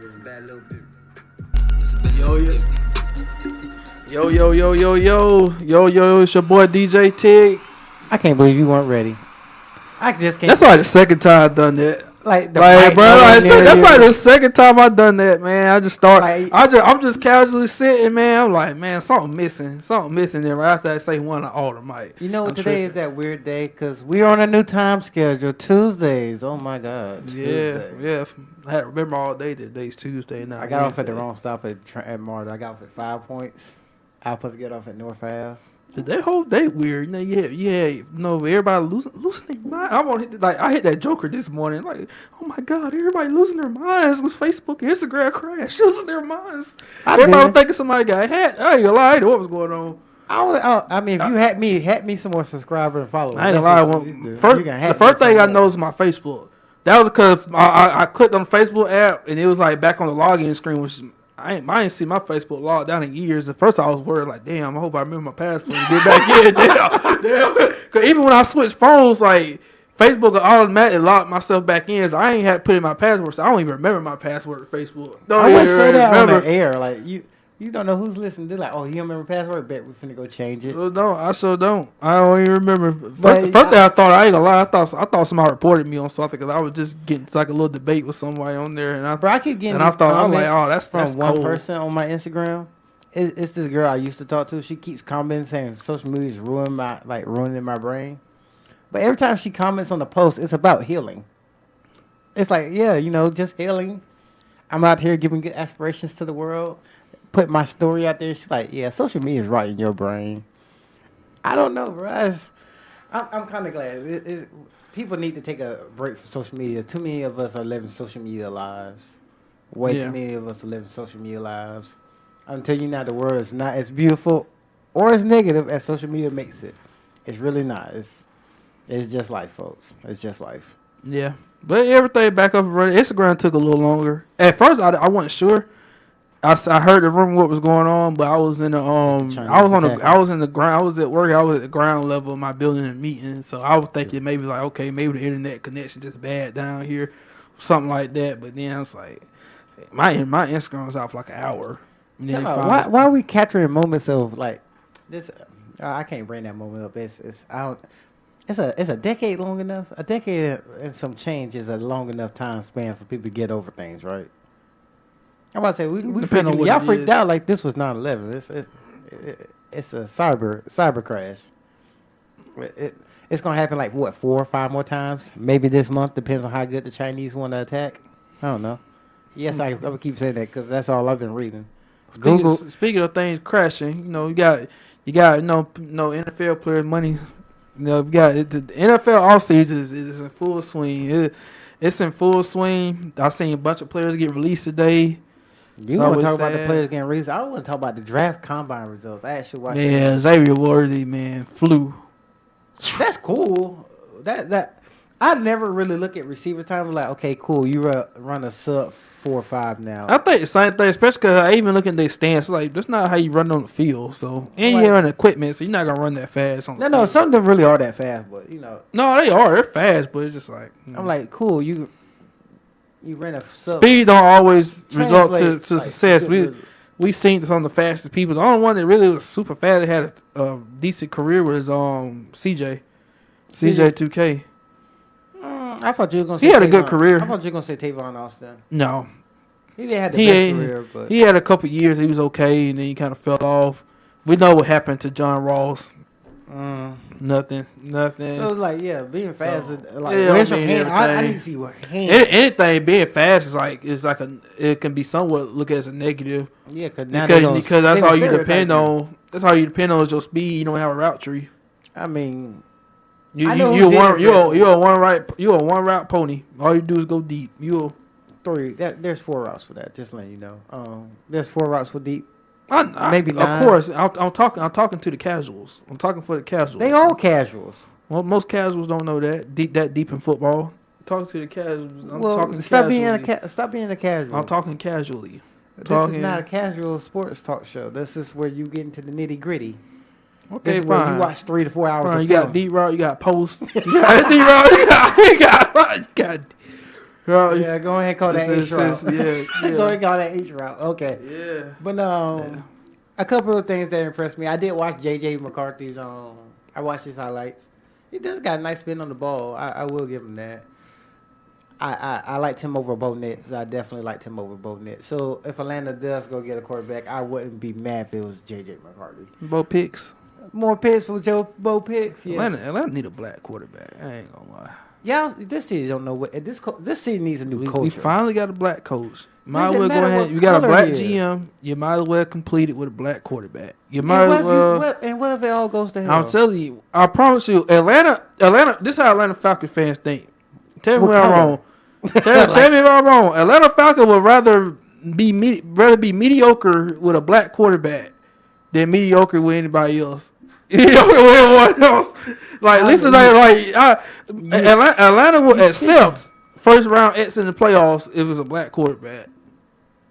Yo, it's your boy DJ TYG. I can't believe you weren't ready. I just can't. That's like the second time I've done that. Like, bro, that's like the second time I've done that, man. I just start. I'm just casually sitting, man. I'm like, man, something missing. Then right after I say one, all the mic. You know what? Today is that weird day because we're on a new time schedule. Tuesdays. Oh my God. Yeah. I had to remember all day that today's Tuesday. Now I got off at the wrong stop at Martin. I got off at 5 points. I was supposed to get off at North Ave. That whole day weird. Everybody losing their mind. I hit that Joker this morning. Like, oh my God, everybody losing their minds because Facebook and Instagram crashed, losing their minds. Everybody was thinking somebody got hacked. I ain't gonna lie, I didn't know what was going on. I mean, if you had me some more subscribers and followers. I ain't gonna lie. The first thing I know is my Facebook. That was because I clicked on the Facebook app and it was like back on the login screen, which I ain't seen my Facebook logged down in years. At first I was worried, like, damn, I hope I remember my password and get back in. Damn. Because even when I switched phones, like, Facebook will automatically lock myself back in. So I ain't had to put in my password, so I don't even remember my password to Facebook. I wouldn't say that on the air. Like, you don't know who's listening. They're like, oh, you don't remember password? Bet we finna go change it. No, I sure don't. I don't even remember. First thing I thought, I ain't gonna lie, I thought somebody reported me on something because I was just getting like a little debate with somebody on there, and I keep getting. And I thought, I'm like, oh, that's one cold. person on my Instagram. It's this girl I used to talk to. She keeps commenting saying social media is ruining my brain. But every time she comments on the post, it's about healing. It's like, yeah, just healing. I'm out here giving good aspirations to the world. Put my story out there. She's like, yeah, social media is right in your brain. I don't know, bro. I'm kind of glad. People need to take a break from social media. Too many of us are living social media lives. Way too many of us are living social media lives. I'm telling you now, the world is not as beautiful or as negative as social media makes it. It's really not. It's just life, folks. It's just life. Yeah. But everything back up and running. Instagram took a little longer. At first, I wasn't sure. I heard the rumor what was going on, but I was in the I was in the ground. I was at work. I was at the ground level of my building and meeting. So I was thinking maybe like, okay, maybe the internet connection just bad down here, something like that. But then I was like, my Instagram was out for like an hour. And then why are we capturing moments of like this? I can't bring that moment up. It's a decade long enough. A decade and some change is a long enough time span for people to get over things, right? I'm about to say y'all freaked out like this was 9/11. It's a cyber crash. It's gonna happen like what 4 or 5 more times, maybe this month. Depends on how good the Chinese want to attack. I don't know. Yes, I would keep saying that because that's all I've been reading. Speaking of things crashing, you got NFL players' money. You got the NFL offseason is in full swing. It's in full swing. I seen a bunch of players get released today. You want to talk about the players getting released? I want to talk about the draft combine results. I actually watched. Yeah, Xavier Worthy, man, flew. That's cool. That I never really look at receiver time like, okay, cool, you run a sub 4.5 now. I think the same thing, especially because I even look at their stance. Like, that's not how you run on the field. So, and you're on equipment, so you're not gonna run that fast. No, some of them really are that fast, but No, they are. They're fast, but it's just like I'm like, cool, you ran a sub. Speed don't always result to success. We seen some of the fastest people. The only one that really was super fast that had a decent career was CJ 2K. I thought you were gonna say he had a good career. I thought you were gonna say Tavon Austin. No, he didn't have the best career, but he had a couple years. He was okay, and then he kind of fell off. We know what happened to John Ross. Nothing. So like, being fast, where's your hand? I need to see what hand. Anything being fast is like it can be somewhat looked at as a negative. Yeah, because that's all you depend on. That's all you depend on is your speed. You don't have a route tree. I mean, you're a one route pony. All you do is go deep. There's 4 routes for that. Just letting you know. There's 4 routes for deep. Maybe 9. Of course, I'm talking to the casuals. I'm talking for the casuals. They all casuals. Well, most casuals don't know that deep in football. Talking to the casuals. Stop being a casual. I'm talking casually. This is not a casual sports talk show. This is where you get into the nitty gritty. Okay, this is fine. where you watch 3 to 4 hours. Fine, you got deep route. You got post. You got deep route. You got. Yeah, go ahead and call that H route. Yeah. Go ahead and call that H route. Okay. Yeah. But a couple of things that impressed me. I did watch JJ McCarthy's. I watched his highlights. He does got a nice spin on the ball. I will give him that. I liked him over Bo Nix. I definitely liked him over Bo Nix. So if Atlanta does go get a quarterback, I wouldn't be mad if it was JJ McCarthy. Bo Picks. More picks for Bo Picks. Yes. Atlanta need a black quarterback. I ain't gonna lie. Yeah, this city don't know what this city needs a new coach. We finally got a black coach. Might as well go ahead. You got a black GM. You might as well complete it with a black quarterback. You might as well. And what if it all goes to hell? I'm telling you. I promise you, Atlanta. This is how Atlanta Falcons fans think. Tell me where I'm wrong. Tell me if I'm wrong. Atlanta Falcons would rather be mediocre with a black quarterback than mediocre with anybody else. Mediocre with everyone else. Like at least Atlanta would accept first round X in the playoffs if it was a black quarterback.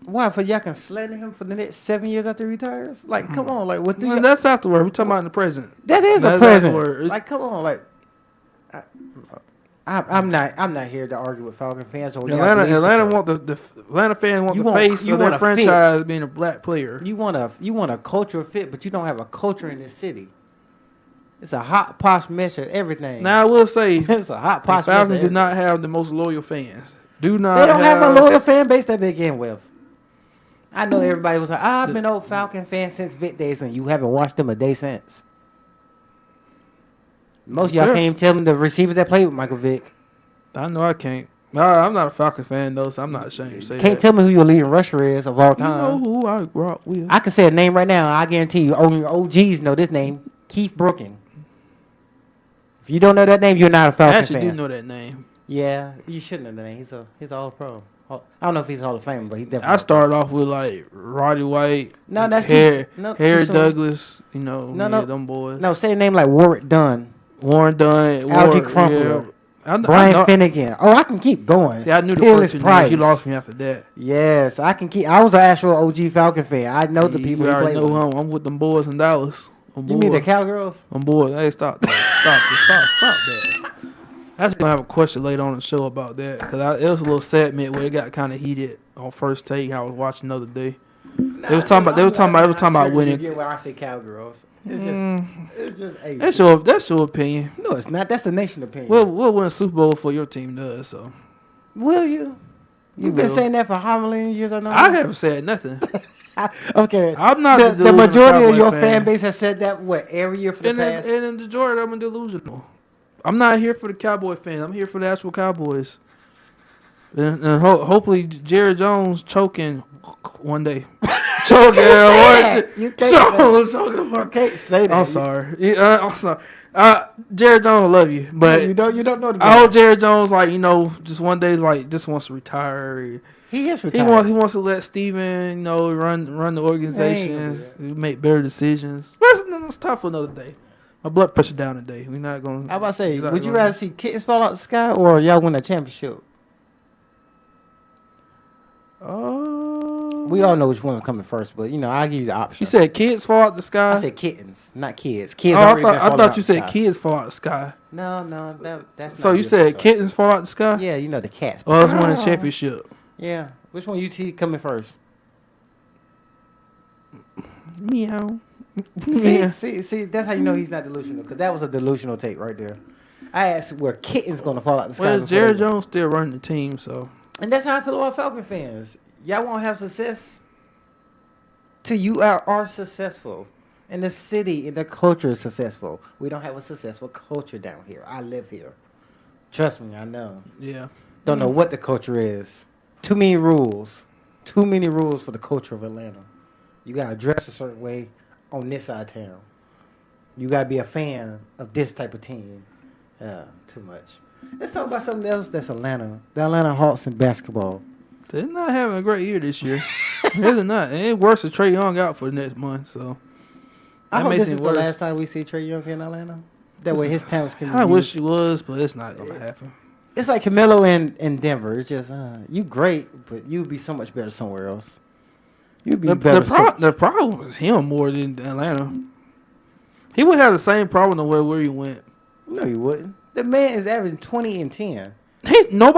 Why? For y'all can slander him for the next 7 years after he retires? Like, come on, like what? That's afterward. We're talking about in the present. That is a present. Like, come on, like. I'm not here to argue with Falcon fans. Or Atlanta fans want the face of their franchise being a black player. You want a cultural fit, but you don't have a culture in this city. It's a hot posh mess of everything. Now I will say, it's a hot posh. The Falcons do not have the most loyal fans. They don't have a loyal fan base to begin with. I know everybody was like, I've been old Falcon fan since Vic days, and you haven't watched them a day since. Most of y'all can't even tell me the receivers that play with Michael Vick. I know I can't. I'm not a Falcon fan, though, so I'm not ashamed to say Can't tell me who your leading rusher is of all time. You know who I grew up with. I can say a name right now. I guarantee you, only your OGs know this name. Keith Brooking. If you don't know that name, you're not a Falcon fan. I actually do know that name. Yeah, you should know the name. He's all-pro. I don't know if he's Hall of Fame, but he's definitely. I started off with like Roddy White, Harry Douglas, them boys. No, say a name like Warren Dunn, Algie Crumpler, Brian Finnegan. Oh, I can keep going. See, I knew the first two names. You lost me after that. Yes, I can keep. I was an actual OG Falcon fan. I know the people. You already know him. I'm with them boys in Dallas. You mean the Cowgirls? I'm bored. Hey, stop that. Stop that. I was going to have a question later on the show about that because it was a little segment where it got kind of heated on First Take. I was watching the other day. They were talking about winning. You get when I say Cowgirls. It's just hey, that's your opinion. No, it's not. That's the nation opinion. We'll win a Super Bowl for your team does. So will you? You've been saying that for how many years? I haven't said nothing. Okay, I'm not. The majority of your fan base has said that every year for the past. And in the majority, I'm delusional. I'm not here for the Cowboy fans. I'm here for the actual Cowboys. And hopefully Jerry Jones choking one day. Choking. You can't say that. I'm sorry. I'm sorry. Jerry Jones, I love you, but you don't know the guy. I hope Jerry Jones, just one day, just wants to retire. He is retired. He wants to let Steven, run the organizations, make better decisions. Let's talk for another day. My blood pressure down today. We're not going. I about to say, would you rather see kittens fall out the sky or y'all win a championship? We all know which one's coming first, but I'll give you the option. You said kids fall out the sky? I said kittens, not kids. Kids. I thought you said kids fall out the sky. No, that's. So you said kittens fall out the sky? Yeah, the cats. Oh, let's win a championship. Yeah, which one you see coming first? Meow. See, that's how you know he's not delusional, because that was a delusional take right there. I asked where kittens gonna fall out the sky. Well, Jerry Jones still running the team, so. And that's how I feel about Falcon fans. Y'all won't have success till you are successful. And the city and the culture is successful. We don't have a successful culture down here. I live here. Trust me, I know. Yeah. Don't know what the culture is. Too many rules. Too many rules for the culture of Atlanta. You gotta dress a certain way on this side of town. You gotta be a fan of this type of team. Too much. Let's talk about something else that's Atlanta. The Atlanta Hawks in basketball. They're not having a great year this year. Really not. It ain't worse if Trae Young out for the next month. So I hope this is the last time we see Trae Young in Atlanta. That way his talents can be I wish it was, but it's not gonna happen. It's like Camilo in Denver. It's just you great, but you'd be so much better somewhere else. You'd be better. The problem is him more than Atlanta. He would have the same problem no matter where he went. No, he wouldn't. The man is averaging 20 and 10. No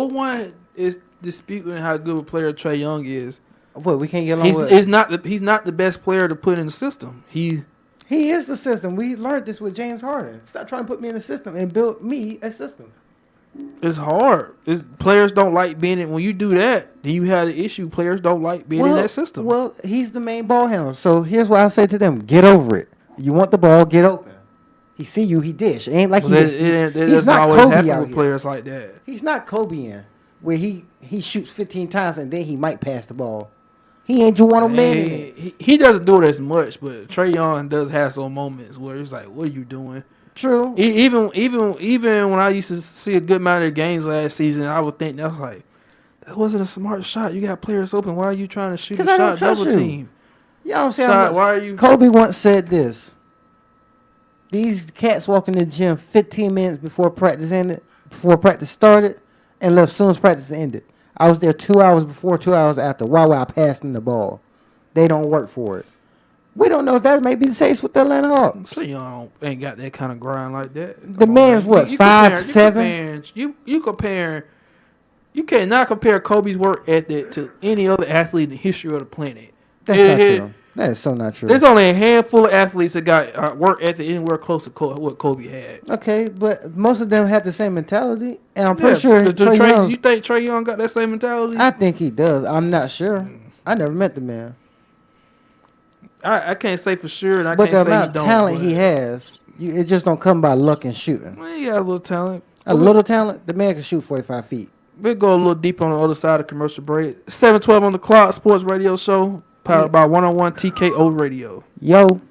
one is disputing how good a player Trae Young is. What, we can't get along with? He's not the best player to put in the system. He is the system. We learned this with James Harden. Stop trying to put me in the system and build me a system. It's hard. Players don't like being in. When you do that, then you have the issue. Players don't like being in that system. Well, he's the main ball handler. So here's what I say to them: get over it. You want the ball, get open. He see you, he dish. It ain't like he's not Kobe out with players like that. He's not Kobe where he shoots 15 times and then he might pass the ball. He ain't Juwan man. He doesn't do it as much, but Trae Young does have some moments where he's like, "What are you doing?" True. Even when I used to see a good amount of games last season, I would think that was like, that wasn't a smart shot. You got players open. Why are you trying to shoot a shot double team? Y'all don't say why are you? Kobe once said this. These cats walk in the gym 15 minutes before practice started, and left as soon as practice ended. I was there 2 hours before, 2 hours after. Why would I pass them the ball? They don't work for it. We don't know if that may be the case with the Atlanta Hawks. So y'all ain't got that kind of grind like that. The man's what, 5'7"? You cannot compare Kobe's work ethic to any other athlete in the history of the planet. That's not true. That is so not true. There's only a handful of athletes that got work ethic anywhere close to what Kobe had. Okay, but most of them had the same mentality, and I'm pretty sure. You think Trae Young got that same mentality? I think he does. I'm not sure. I never met the man. I can't say for sure, and but can't say he don't. But the amount of talent he has, it just don't come by luck and shooting. Well, he got a little talent. Little talent? The man can shoot 45 feet. We'll go a little deeper on the other side of commercial break. 7:12 on the clock, sports radio show. Powered by 101 TKO Radio. Yo.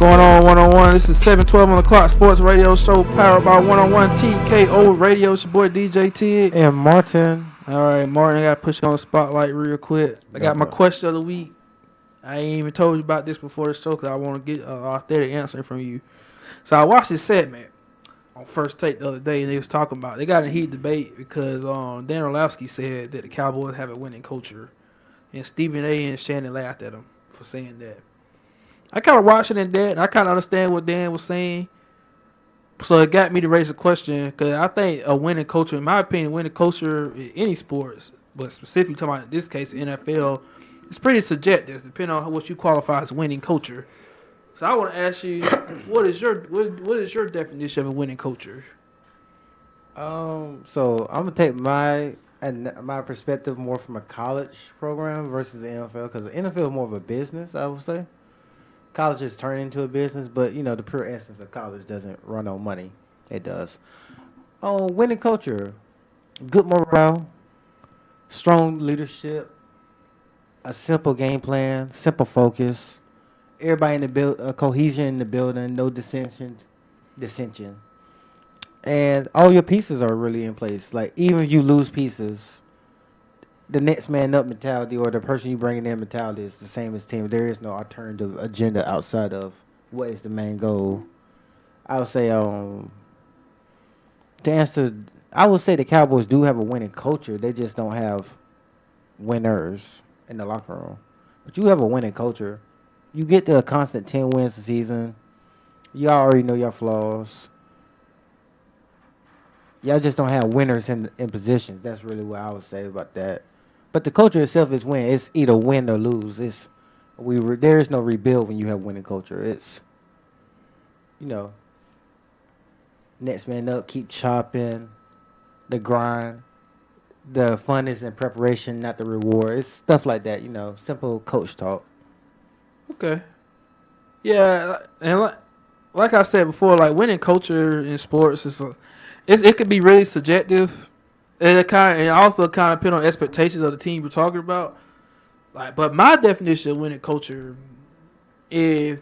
going on, 101? This is 712 on the clock sports radio show powered by 101 TKO radio. It's your boy DJ TYG and Martin. All right, Martin, I got to push you on the spotlight real quick. I got my question of the week. I ain't even told you about this before the show because I want to get an authentic answer from you. So I watched this segment on First Take the other day, and they was talking about, they got in a heated debate because Dan Orlovsky said that the Cowboys have a winning culture, and Stephen A. and Shannon laughed at him for saying that. I kind of watched it in that, and I kind of understand what Dan was saying. So it got me to raise a question, because I think a winning culture, in my opinion, winning culture in any sports, but specifically talking about in this case, the NFL, it's pretty subjective, depending on what you qualify as winning culture. So I want to ask you, what is your definition of a winning culture? So I'm gonna take my perspective more from a college program versus the NFL, because the NFL is more of a business, I would say. College is turned into a business, but, the pure essence of college doesn't run on money. It does. Winning culture, good morale, strong leadership, a simple game plan, simple focus, everybody in the cohesion in the building, no dissension, and all your pieces are really in place. Like, even if you lose pieces, the next man up mentality or the person you bringing in mentality is the same as team. There is no alternative agenda outside of what is the main goal. I would say, to answer, I would say the Cowboys do have a winning culture. They just don't have winners in the locker room. But you have a winning culture. You get to a constant 10 wins a season. Y'all already know your flaws. Y'all just don't have winners in positions. That's really what I would say about that. But the culture itself is win. It's either win or lose. There is no rebuild when you have winning culture. It's, next man up, keep chopping, the grind, the fun is in preparation, not the reward. It's stuff like that, simple coach talk. Okay. Yeah, and like I said before, like winning culture in sports it could be really subjective. And it also kind of depend on expectations of the team you're talking about. But my definition of winning culture is,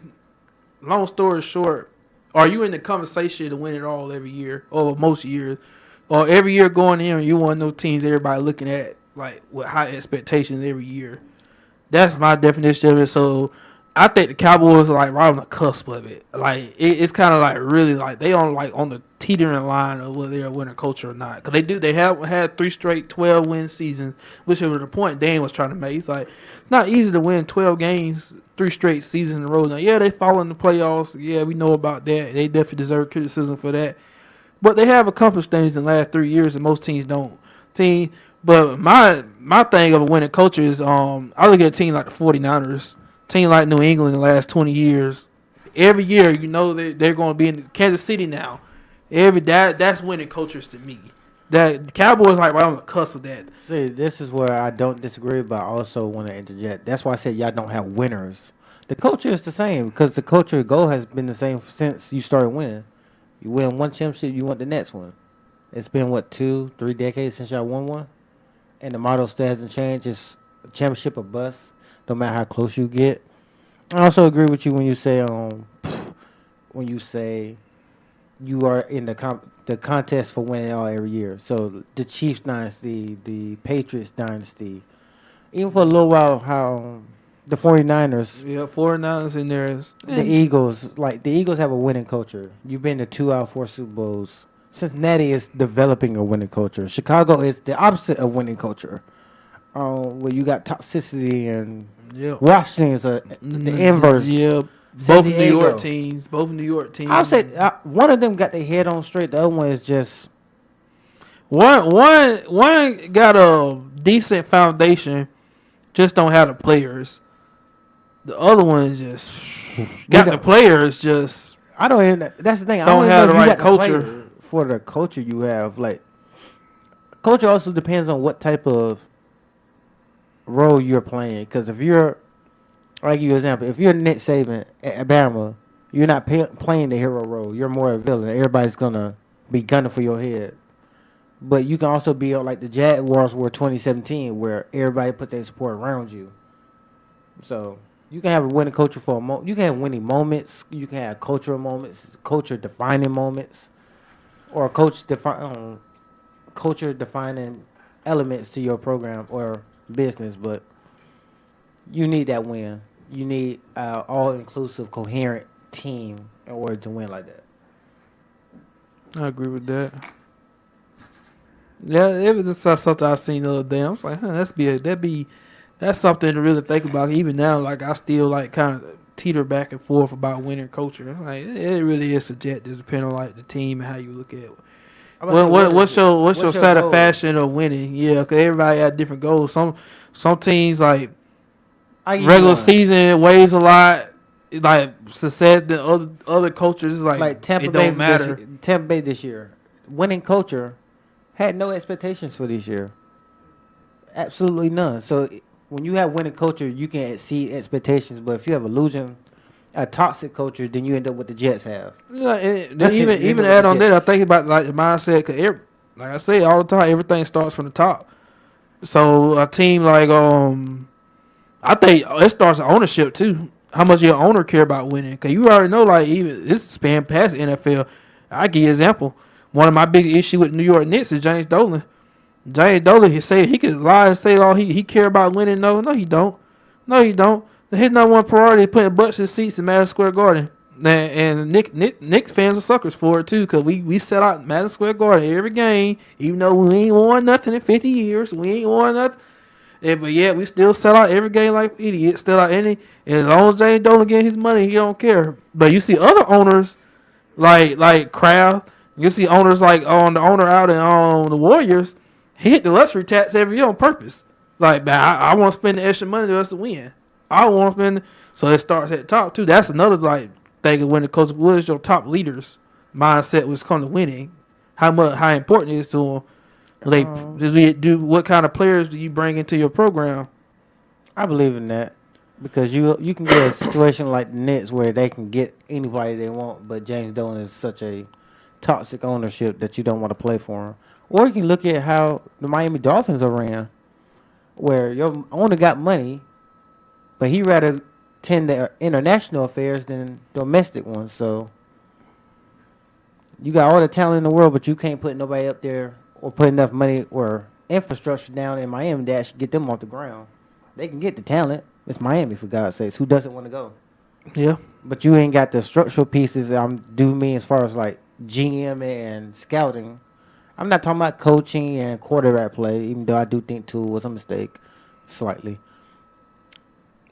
long story short, are you in the conversation to win it all every year or most years, or every year going in and you one of those teams everybody looking at like with high expectations every year? That's my definition of it. So I think the Cowboys are like right on the cusp of it. Like it's kind of like really like they on the teetering line of whether they're a winning culture or not. Because they have had 3 straight 12-win seasons, which was the point Dan was trying to make. It's like it's not easy to win 12 games 3 straight seasons in a row. Now, yeah, they fall in the playoffs. Yeah, we know about that. They definitely deserve criticism for that. But they have accomplished things in the last 3 years that most teams don't. But my thing of a winning culture is I look at a team like the 49ers, team like New England in the last 20 years. Every year, that they're going to be in Kansas City now. That's winning cultures to me. That the Cowboys like right on the cusp of that. See, this is where I don't disagree, but I also want to interject. That's why I said y'all don't have winners. The culture is the same because the culture goal has been the same since you started winning. You win one championship, you want the next one. It's been 2-3 decades since y'all won one, and the motto still hasn't changed. It's a championship or bust, no matter how close you get. I also agree with you when you say you are in the contest for winning all every year. So the Chiefs dynasty, the Patriots dynasty, even for a little while, how the 49ers. Yeah, 49ers in there. The Eagles, the Eagles have a winning culture. You've been to 2 out of 4 Super Bowls. Cincinnati is developing a winning culture. Chicago is the opposite of winning culture. Where you got toxicity and Washington is the inverse. Yeah. Both New York teams. I'll say one of them got their head on straight. The other one is just one got a decent foundation, just don't have the players. The other one just got the players. Just I don't even. That's the thing. Don't have the right culture for the culture you have. Like culture also depends on what type of role you're playing. Because if you're I'll give you an example. If you're Nick Saban at Bama, you're not playing the hero role. You're more a villain. Everybody's going to be gunning for your head. But you can also be like the Jaguars were 2017, where everybody put their support around you. So You can have a winning culture for a moment. You can have winning moments. You can have cultural moments, culture defining moments, or culture defining elements to your program or business. But you need that win. You need all inclusive, coherent team in order to win like that. I agree with that. Yeah, it was just something I seen the other day. I was like, that's something to really think about. Even now, like I still like kind of teeter back and forth about winning culture. Like it really is subjective, depending on like the team and how you look at it. What's your satisfaction of winning? Yeah, because everybody had different goals. Some teams like regular season weighs a lot. Like success, the other cultures is like Tampa it don't matter. Tampa Bay this year, winning culture had no expectations for this year. Absolutely none. So when you have winning culture, you can exceed expectations. But if you have a toxic culture, then you end up what the Jets have. Yeah, and even add on that, I think about like the mindset. Cause like I say all the time, everything starts from the top. So a team like I think it starts with ownership too. How much your owner care about winning? Cause you already know, like even this span past the NFL. I give you an example. One of my big issues with New York Knicks is James Dolan. James Dolan, he could lie and say, "Oh, he care about winning." No, he don't. No, he don't. His number one priority is putting butts in seats in Madison Square Garden. And Knicks fans are suckers for it too, cause we sell out Madison Square Garden every game, even though we ain't won nothing in 50 years. We ain't won nothing. But yeah, we still sell out every game like idiots. Still out any, and as long as James Dolan get his money, he don't care. But you see other owners like Kraft. You see owners like on the owner out on the Warriors. He hit the luxury tax every year on purpose. Like, man, I want to spend the extra money just to win. I want to spend. So it starts at the top too. That's another like thing of when the coach. What is your top leaders mindset when it comes to winning? How important it is to them. Like, what kind of players do you bring into your program? I believe in that because you can get a situation like the Nets where they can get anybody they want, but James Dolan is such a toxic ownership that you don't want to play for him. Or you can look at how the Miami Dolphins are ran, where your owner got money, but he rather tend to international affairs than domestic ones. So you got all the talent in the world, but you can't put nobody up there or put enough money or infrastructure down in Miami that should get them off the ground. They can get the talent. It's Miami, for God's sakes. Who doesn't want to go? Yeah. But you ain't got the structural pieces do me as far as like GM and scouting. I'm not talking about coaching and quarterback play, even though I do think Tua was a mistake, slightly.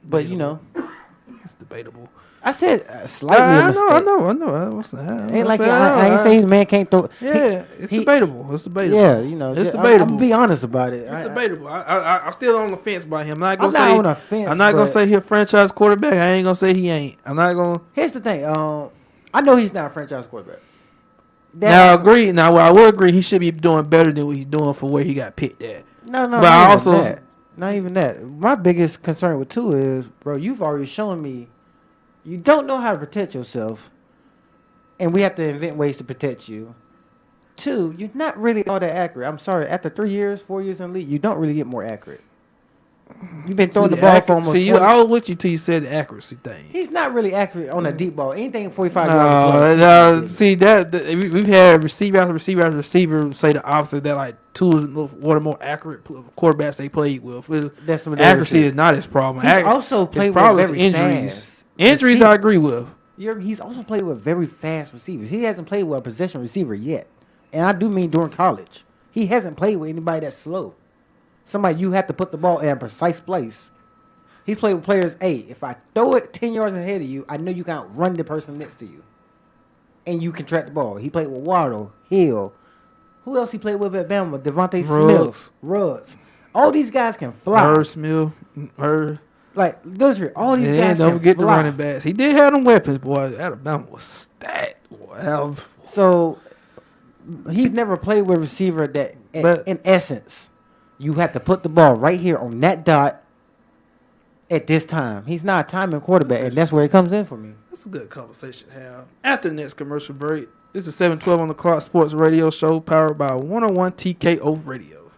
But, it's debatable. I said slightly a mistake. I know. Ain't like I ain't saying the man can't throw. Yeah, it's debatable. It's debatable. Yeah, it's debatable. I'm gonna be honest about it. It's debatable. I'm still on the fence by him. I'm not on the fence. I'm not gonna say he's a franchise quarterback. I ain't gonna say he ain't. I'm not gonna. Here's the thing. I know he's not a franchise quarterback. Now I agree. Now I will agree. He should be doing better than what he's doing for where he got picked at. No. But I also not even that. My biggest concern with Tua is, bro, you've already shown me you don't know how to protect yourself, and we have to invent ways to protect you. 2, you're not really all that accurate. I'm sorry. After 4 years in the league, you don't really get more accurate. You've been throwing the ball for almost. See, I was with you till you said the accuracy thing. He's not really accurate on a deep ball. Anything 45 yards. No. See that we've had receiver after receiver after receiver say the opposite. That like Tua is one of the more accurate quarterbacks they played with. That's what accuracy is not his problem. He's also played with very injuries. Fast Injuries, I agree with. He's also played with very fast receivers. He hasn't played with a possession receiver yet, and I do mean during college. He hasn't played with anybody that's slow. Somebody you have to put the ball in a precise place. He's played with players, if I throw it 10 yards ahead of you, I know you can't run the person next to you. And you can track the ball. He played with Waddle, Hill. Who else he played with at Bama? Devontae Smith. Ruggs. All these guys can fly. Smith. Like, those are all these guys don't can forget fly. The running backs. He did have them weapons, boy. Alabama was stacked, boy. So, he's never played with a receiver that, in essence, you have to put the ball right here on that dot at this time. He's not a timing quarterback, and that's where it comes in for me. That's a good conversation to have. After the next commercial break, this is 712 on the Clock Sports Radio Show, powered by 101 TKO Radio.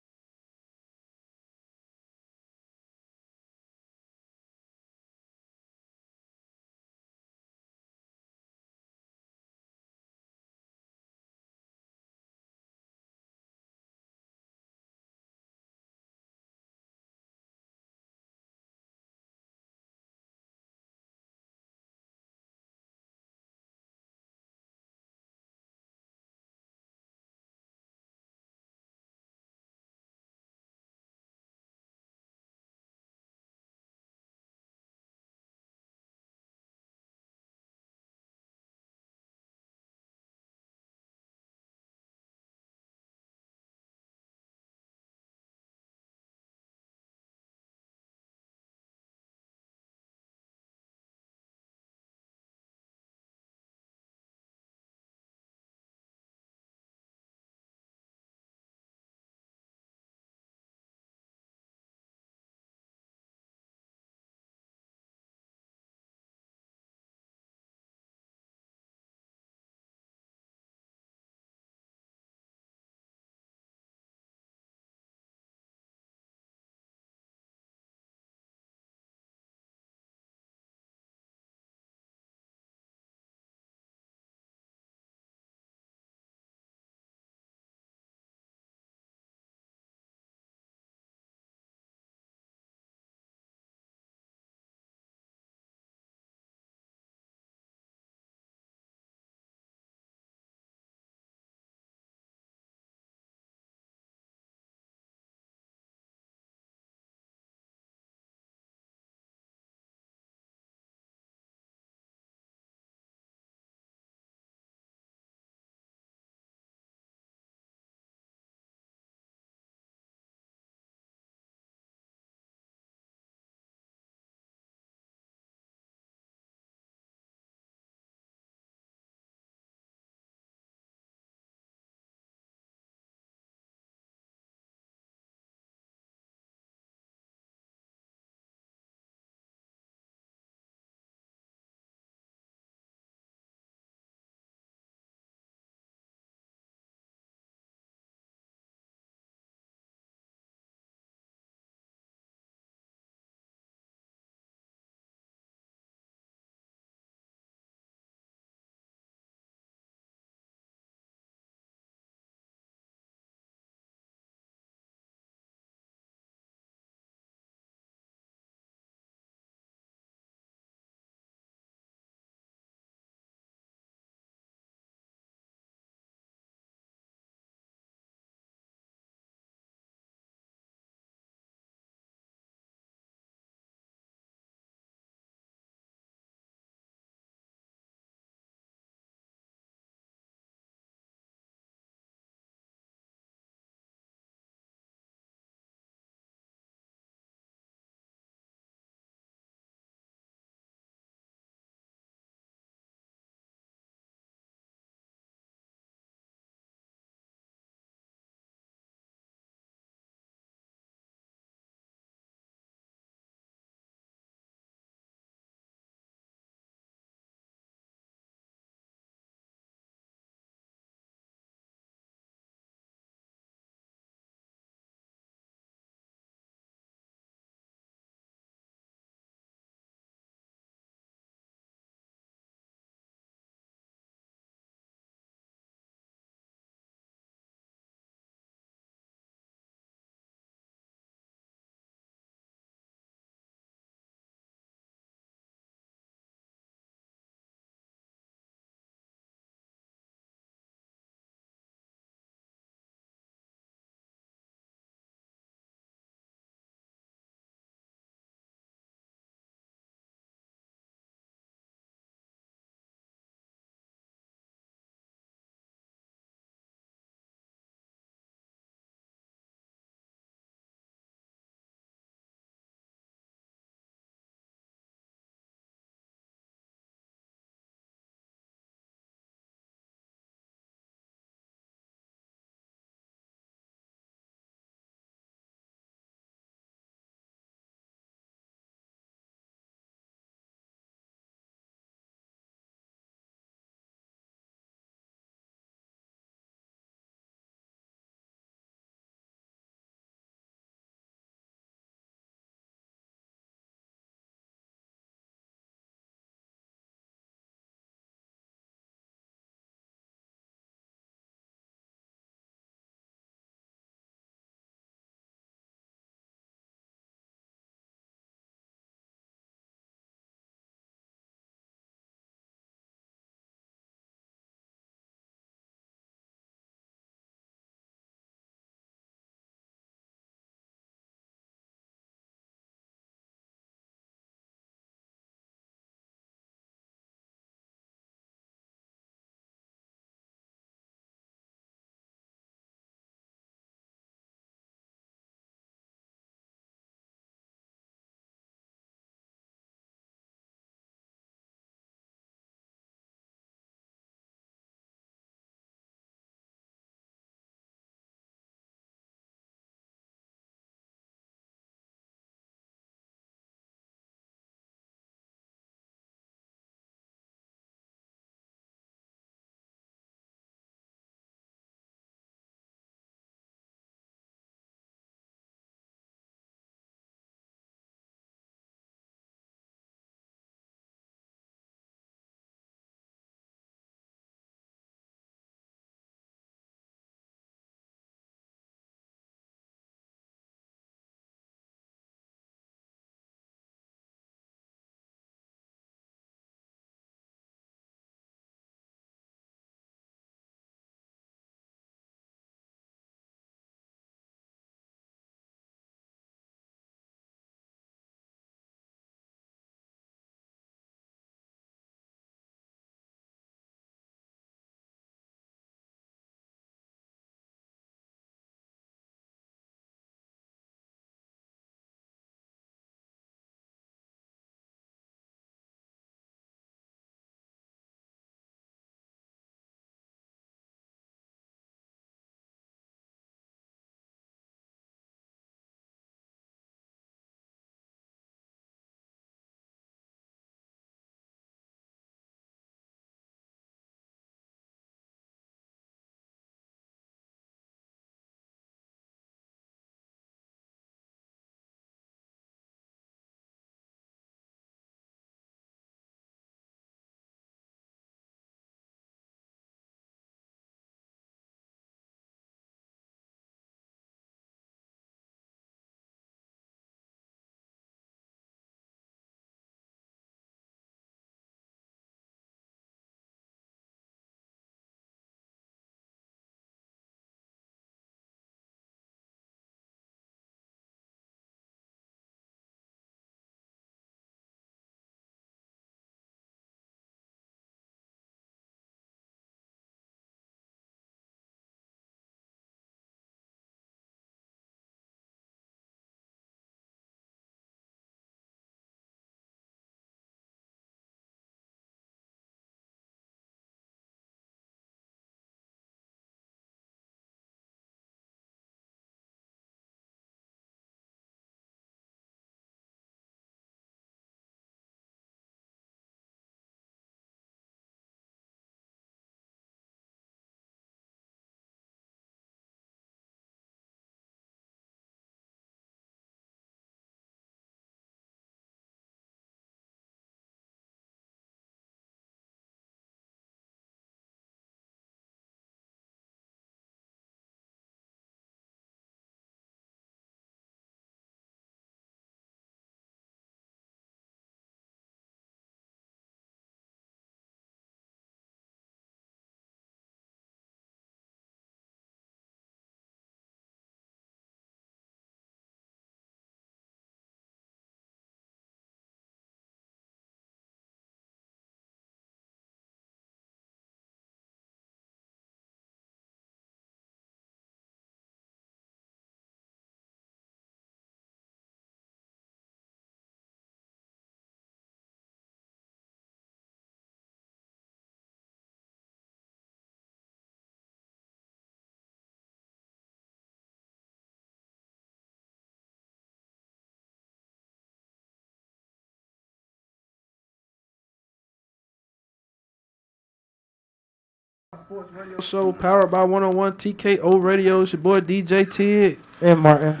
Sports Radio Show powered by 101 TKO Radio. It's your boy DJ TYG and Martin.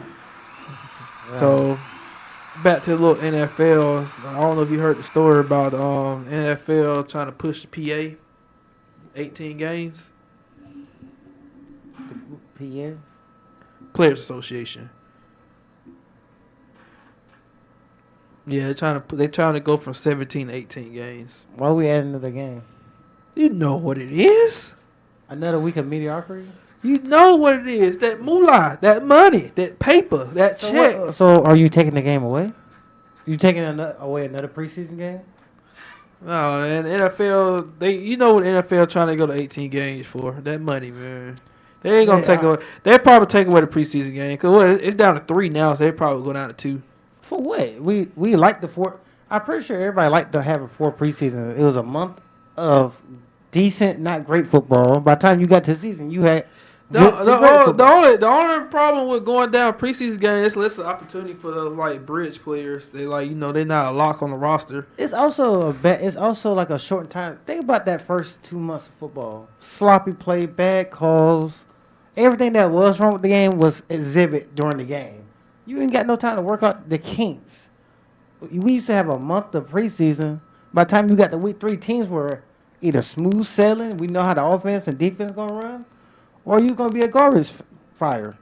So back to the little NFL. I don't know if you heard the story about NFL trying to push the PA 18 games. PA? Players Association. Yeah, they're trying to go from 17 to 18 games. Why are we adding another game? You know what it is. Another week of mediocrity? You know what it is. That moolah, that money, that paper, that check. So are you taking the game away? You taking away another preseason game? No, and NFL, you know what NFL trying to go to 18 games for? That money, man. They ain't gonna take away. They'll probably take away the preseason game because it's down to 3 now, so they probably go down to 2. For what? We like the 4. I'm pretty sure everybody liked to have a 4 preseason. It was a month of decent, not great football. By the time you got to the season, you had the only problem with going down preseason game is less opportunity for the bridge players. They they're not a lock on the roster. It's also like a short time. Think about that first 2 months of football. Sloppy play, bad calls, everything that was wrong with the game was exhibit during the game. You ain't got no time to work out the kinks. We used to have a month of preseason. By the time you got to week 3, teams were either smooth sailing, we know how the offense and defense gonna run, or you gonna be a garbage fire.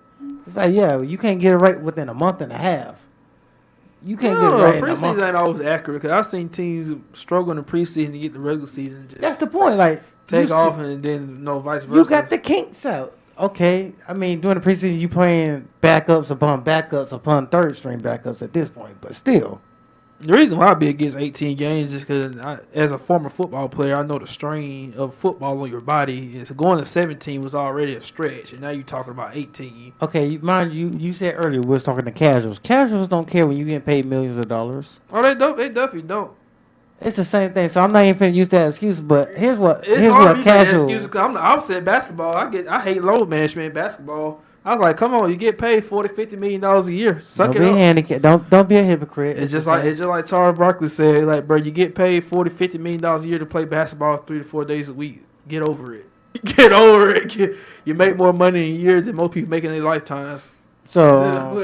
It's like, you can't get it right within a month and a half. You can't get it right in a month. Preseason ain't always accurate because I've seen teams struggle in the preseason to get the regular season. Just that's the point. Take off and then vice versa. You got the kinks out. Okay, I mean, during the preseason, you playing backups upon third string backups at this point, but still. The reason why I be against 18 games is because as a former football player, I know the strain of football on your body. Is going to 17 was already a stretch, and now you're talking about 18. Okay, mind you said earlier we was talking to casuals. Casuals don't care when you getting paid millions of dollars. Oh, they don't. They definitely don't. It's the same thing. So I'm not even finna use that excuse. But here's what casual. I'm the opposite in basketball. I hate load management in basketball. I was like, come on, you get paid $40-50 million a year. Suck it up. Don't be a hypocrite. It's just like Charles Barkley said, like, bro, you get paid $40-50 million a year to play basketball 3 to 4 days a week. Get over it. Get over it. You make more money in a year than most people make in their lifetimes. So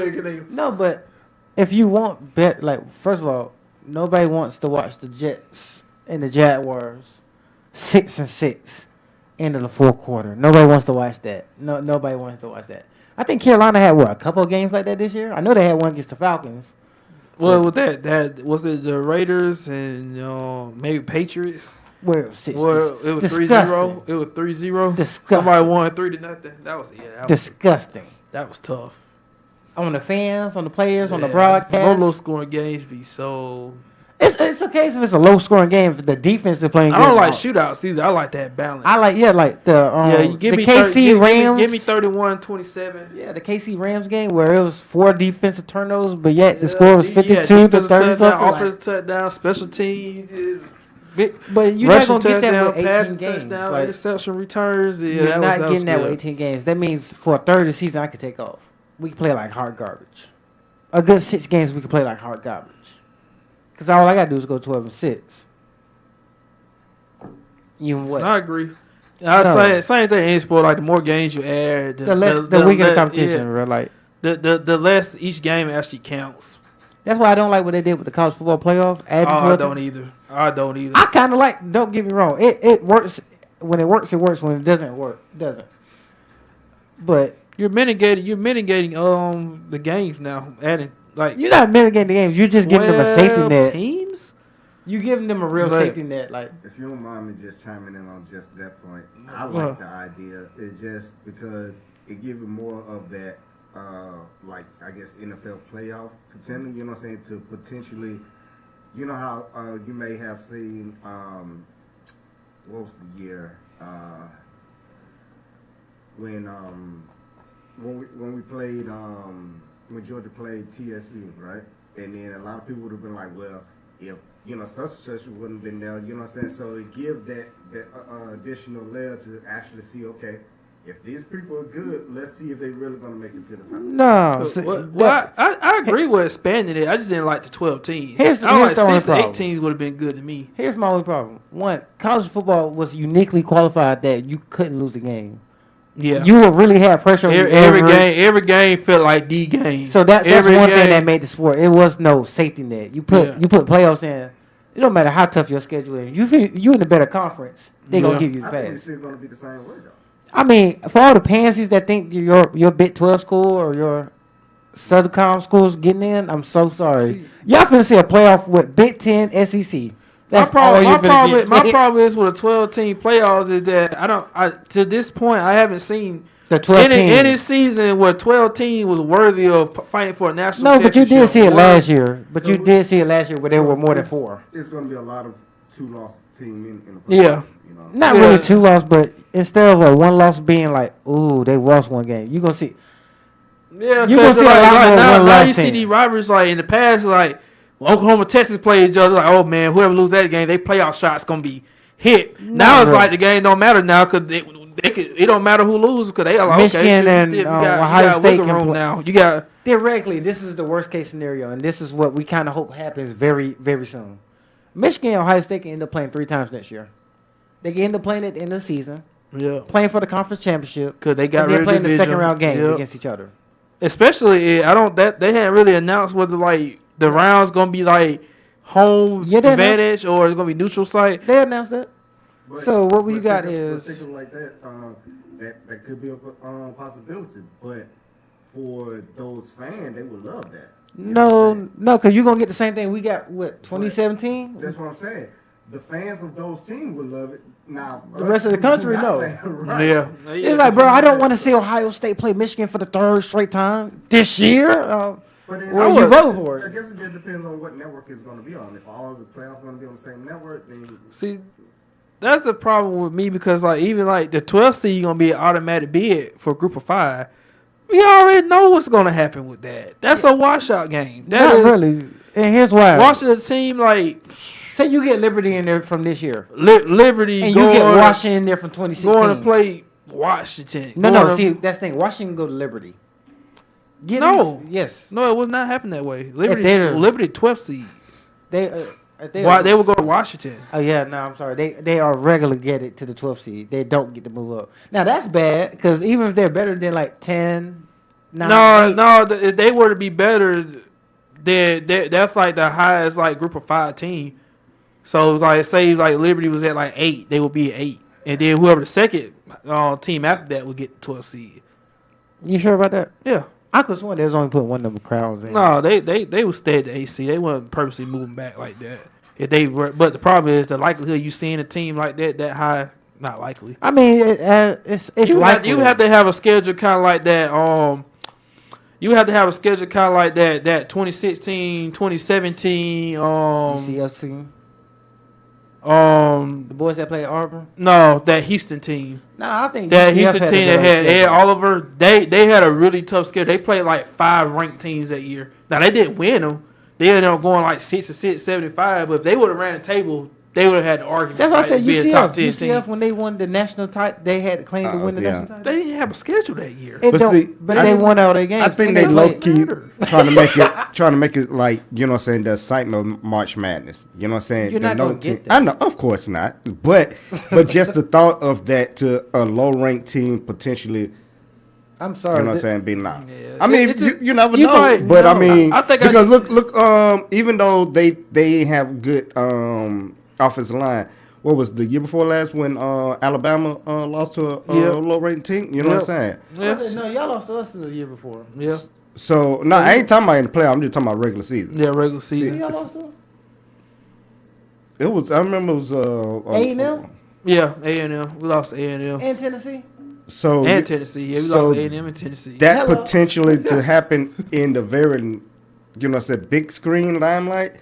no, but if you want bet, first of all, nobody wants to watch the Jets and the Jaguars 6-6 end of the 4th quarter. Nobody wants to watch that. No, nobody wants to watch that. I think Carolina had a couple of games like that this year. I know they had one against the Falcons. Well, with that was it the Raiders and maybe Patriots? Where it was 6. Well, it was 3-0. It was 3-0. Disgusting. Somebody won 3-0. That was disgusting. That was tough. On the fans, on the players, on the broadcast. Low scoring games be so. It's okay if it's a low scoring game if the defense is playing good. I don't like shootouts either. I like that balance. You give me KC Rams. Give me 31-27. Yeah, the KC Rams game where it was 4 defensive turnovers, but yet the score was 52 to 30 something. Offensive touchdown, special teams. But you're not gonna get that with 18 games. Touchdown, interception returns. You're not getting that with 18 games. That means for a third of the season, I could take off. We can play like hard garbage. A good 6 games, we can play like hard garbage. Because all I got to do is go 12-6. Even what? I agree. Same thing in sport. Like, the more games you add, the weaker the competition, bro. The less each game actually counts. That's why I don't like what they did with the college football playoff. I don't either. I kind of like, don't get me wrong. It works. When it works, it works. When it doesn't work, it doesn't. But you're mitigating the games now. Adding you're not mitigating the games. You're just giving them a safety net. Teams, you giving them a real safety net. If you don't mind me just chiming in on just that point, I like the idea. It's just because it gives you more of that, I guess NFL playoff contending. You know what I'm saying? To potentially, you know how you may have seen what was the year when we played when Georgia played TSU, right? And then a lot of people would have been like, well, if such wouldn't have been there, you know what I'm saying? So it gives that additional layer to actually see, okay, if these people are good, let's see if they really gonna make it to the top. No, well, I agree with expanding it. I just didn't like the 12 teams. Here's I like the only 6 to 8 problem. teams would have been good to me. Here's my only problem. One, college football was uniquely qualified that you couldn't lose a game. Yeah, You would really have pressure on you every game felt like the game. So that's one thing that made the sport. It was no safety net. You put playoffs in. It don't matter how tough your schedule is. You in a better conference, they gonna give you the I think pass. it's still gonna be the same way though. I mean, for all the pansies that think your Big 12 school or your Southern schools getting in, I'm so sorry. Y'all finna see a playoff with Big 10, SEC. That's my problem is with a 12-team playoffs is that to this point I haven't seen the 12 any season where 12 teams was worthy of fighting for a national championship. No, but you did see it last year. But you did see it last year where there were more than 4. It's gonna be a lot of 2-loss teams in the playoffs. Yeah. You know? Not really 2 loss, but instead of a 1 loss being like, ooh, they lost one game, you're going to see. Yeah, you're going to see a lot more now you see these rivalries like in the past, like Oklahoma, Texas play each other. Like, oh man, whoever lose that game, they playoff shots gonna be hit. Now it's like the game don't matter now because it don't matter who loses because they are like Michigan and Ohio State can room now. You got theoretically, this is the worst case scenario, and this is what we kind of hope happens very, very soon. Michigan and Ohio State can end up playing 3 times next year. They can end up playing at the end of the season. Yeah, playing for the conference championship because they got rid of playing the second round game against each other. Especially, they hadn't really announced whether like the round's gonna be like home advantage or it's gonna be neutral site. They announced that. So what we got is thinking like that. That could be a possibility, but for those fans, they would love that. No, because you're gonna get the same thing we got. What 2017? That's what I'm saying. The fans of those teams would love it. Now the rest of the country, no. Right? Yeah, it's like, bro, I don't want to see Ohio State play Michigan for the 3rd straight time this year. But then well, you vote for it. I guess it just depends on what network it's going to be on. If all the playoffs going to be on the same network, then see, that's the problem with me because like even like the 12th seed going to be an automatic bid for a group of 5. We already know what's going to happen with that. That's a washout game. Not really. And here's why. Washington team like. Say you get Liberty in there from this year. Liberty and you get Washington in there from 2016. Going to play Washington. See, that's the thing. Washington go to Liberty. Yes. No, it would not happen that way. Liberty 12th seed. They would go to Washington. Oh, yeah. No, I'm sorry. They are relegated to the 12th seed. They don't get to move up. Now, that's bad because even if they're better than like 10, 9, if they were to be better, that's like the highest like group of 5 team. So like say like Liberty was at like 8, they would be at 8, and then whoever the second team after that would get the 12th seed. You sure about that? Yeah. I could swear they was only putting one number crowns in. No, they would stay at the AC. They weren't purposely moving back like that. If they were, but the problem is the likelihood you seeing a team like that high, not likely. I mean, it's likely. You have to have a schedule kind of like that. You have to have a schedule kind of like that 2016, 2017. UCF team. The boys that play Auburn. No, that Houston team. No, I think that Houston team that had Ed Oliver. They had a really tough schedule. They played like 5 ranked teams that year. Now they didn't win them. They ended up going like 6-6, 75. But if they would have ran the table, they would have had the argument. That's why I said UCF. Top 10 UCF team. When they won the national title, they had to claim to win the national title. They didn't have a schedule that year. But they won all their games. I think they low key trying to make it like, you know what I'm saying, the excitement of March Madness. You know what I'm saying? You're not gonna get that. I know, of course not. But just the thought of that to a low ranked team potentially. I'm sorry. You know what I'm saying? Being not. Yeah. I mean, you never know. But I mean, because look. Even though they have good offensive line. What was the year before last when Alabama lost to a low ranked team? You know what I'm saying? Yes. No, y'all lost to us the year before. Yeah. So I ain't talking about in the playoff. I'm just talking about regular season. Yeah, regular season. Y'all lost to them? It was. I remember it was A&M. Yeah, A&M. We lost to A&M and Tennessee. And Tennessee. Yeah, we lost to A&M and Tennessee. That potentially to happen in the very, you know what I'm saying, big screen limelight.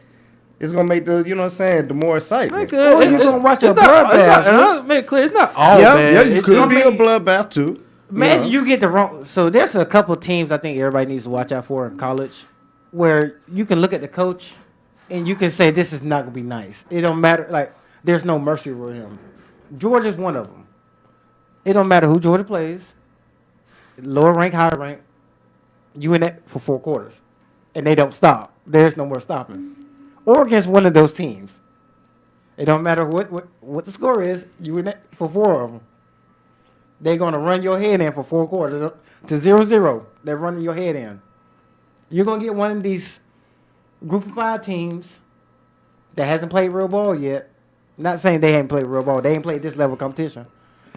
It's gonna make the, you know what I'm saying, the more excitement. Or you're gonna watch a bloodbath. And I'll make it clear, it's not all bad. Yeah, you could be a bloodbath too. Imagine you get the wrong. So there's a couple teams I think everybody needs to watch out for in college, where you can look at the coach, and you can say this is not gonna be nice. It don't matter. Like there's no mercy for him. Georgia's one of them. It don't matter who Georgia plays, lower rank, higher rank. You in that for 4 quarters, and they don't stop. There's no more stopping. Oregon's one of those teams. It don't matter what the score is. You in that for 4 of them. They're gonna run your head in for 4 quarters to 0-0. They're running your head in. You're gonna get one of these group of 5 teams that hasn't played real ball yet. Not saying they ain't played real ball. They ain't played this level of competition.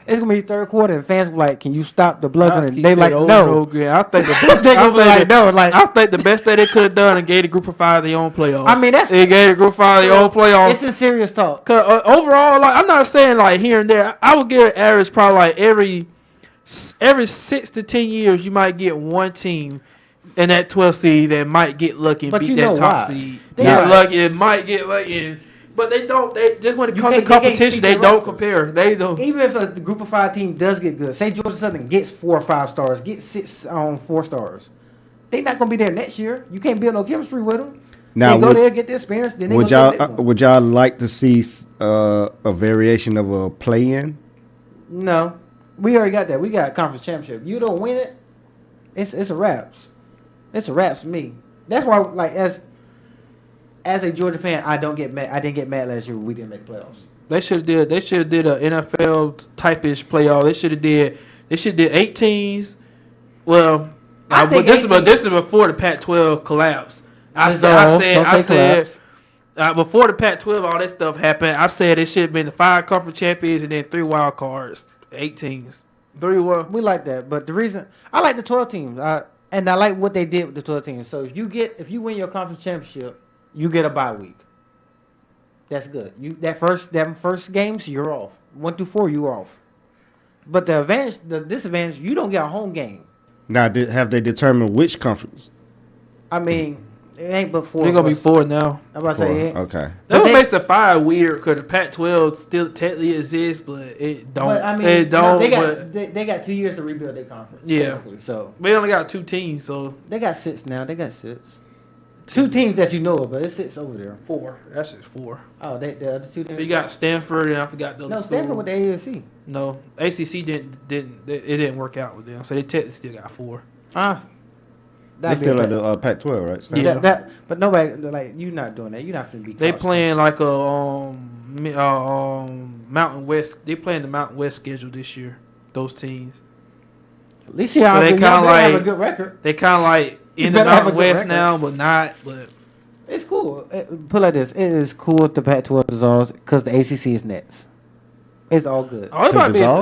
It's gonna be 3rd quarter, and fans will be like, "Can you stop the bludgeoning?" They like, "No." I think the best. I think the best that they could have done and gave the group of 5 their own playoffs. I mean, they gave the group of 5 their own playoffs. It's a serious talk. Cause overall, like I'm not saying like here and there. I would give an average probably like every 6 to 10 years you might get one team in that 12 seed that might get lucky and beat that top seed. They get lucky. It might get lucky. But they don't. They just when it comes to competition, they don't compare. They don't. Even if a group of 5 team does get good, say Georgia Southern gets 4 or 5 stars, gets 6 on 4 stars, they not gonna be there next year. You can't build no chemistry with them. Now they go there, get the experience. Then they would y'all like to see a variation of a play-in? No, we already got that. We got a conference championship. You don't win it, it's a wraps. It's a wraps for me. That's why, like as a Georgia fan, I don't get mad. I didn't get mad last year when we didn't make playoffs. They should have did an NFL type-ish playoff. They should have did 18s. Well, this is before the Pac-12 collapse. I said before the Pac-12 all that stuff happened. I said it should have been the 5 conference champions and then 3 wild cards, 18s. 3 wild. We like that, but the reason I like the 12 teams, and I like what they did with the 12 teams. So if you win your conference championship, you get a bye week. That's good. That first games, you're off. 1 through 4, you're off. But the disadvantage, you don't get a home game. Now, have they determined which conference? I mean, it ain't but 4. They're gonna be 4 now. I'm about to say it. Okay. That makes the 5 weird because the Pac-12 still technically exists, but it don't. But, I mean, it don't. They got 2 years to rebuild their conference. Yeah. So they only got 2 teams, so they got 6 now. They got 6. 2 teams that you know of, but it sits over there. 4. That's just 4. Oh, the other 2 there. You got Stanford, and I forgot the other. No, Stanford with the AAC. No, ACC didn't work out with them, so they technically still got 4. They still at the Pac-12, right? Stanford. Yeah. But nobody like you not doing that. You're not finna beat. They playing like a Mountain West. They playing the Mountain West schedule this year. Those teams. At least y'all have a good record. They kind of like in the Mountain West now, but not. But it's cool. Put like this: it is cool if the Pac-12 dissolves because the ACC is next. It's all good. Oh,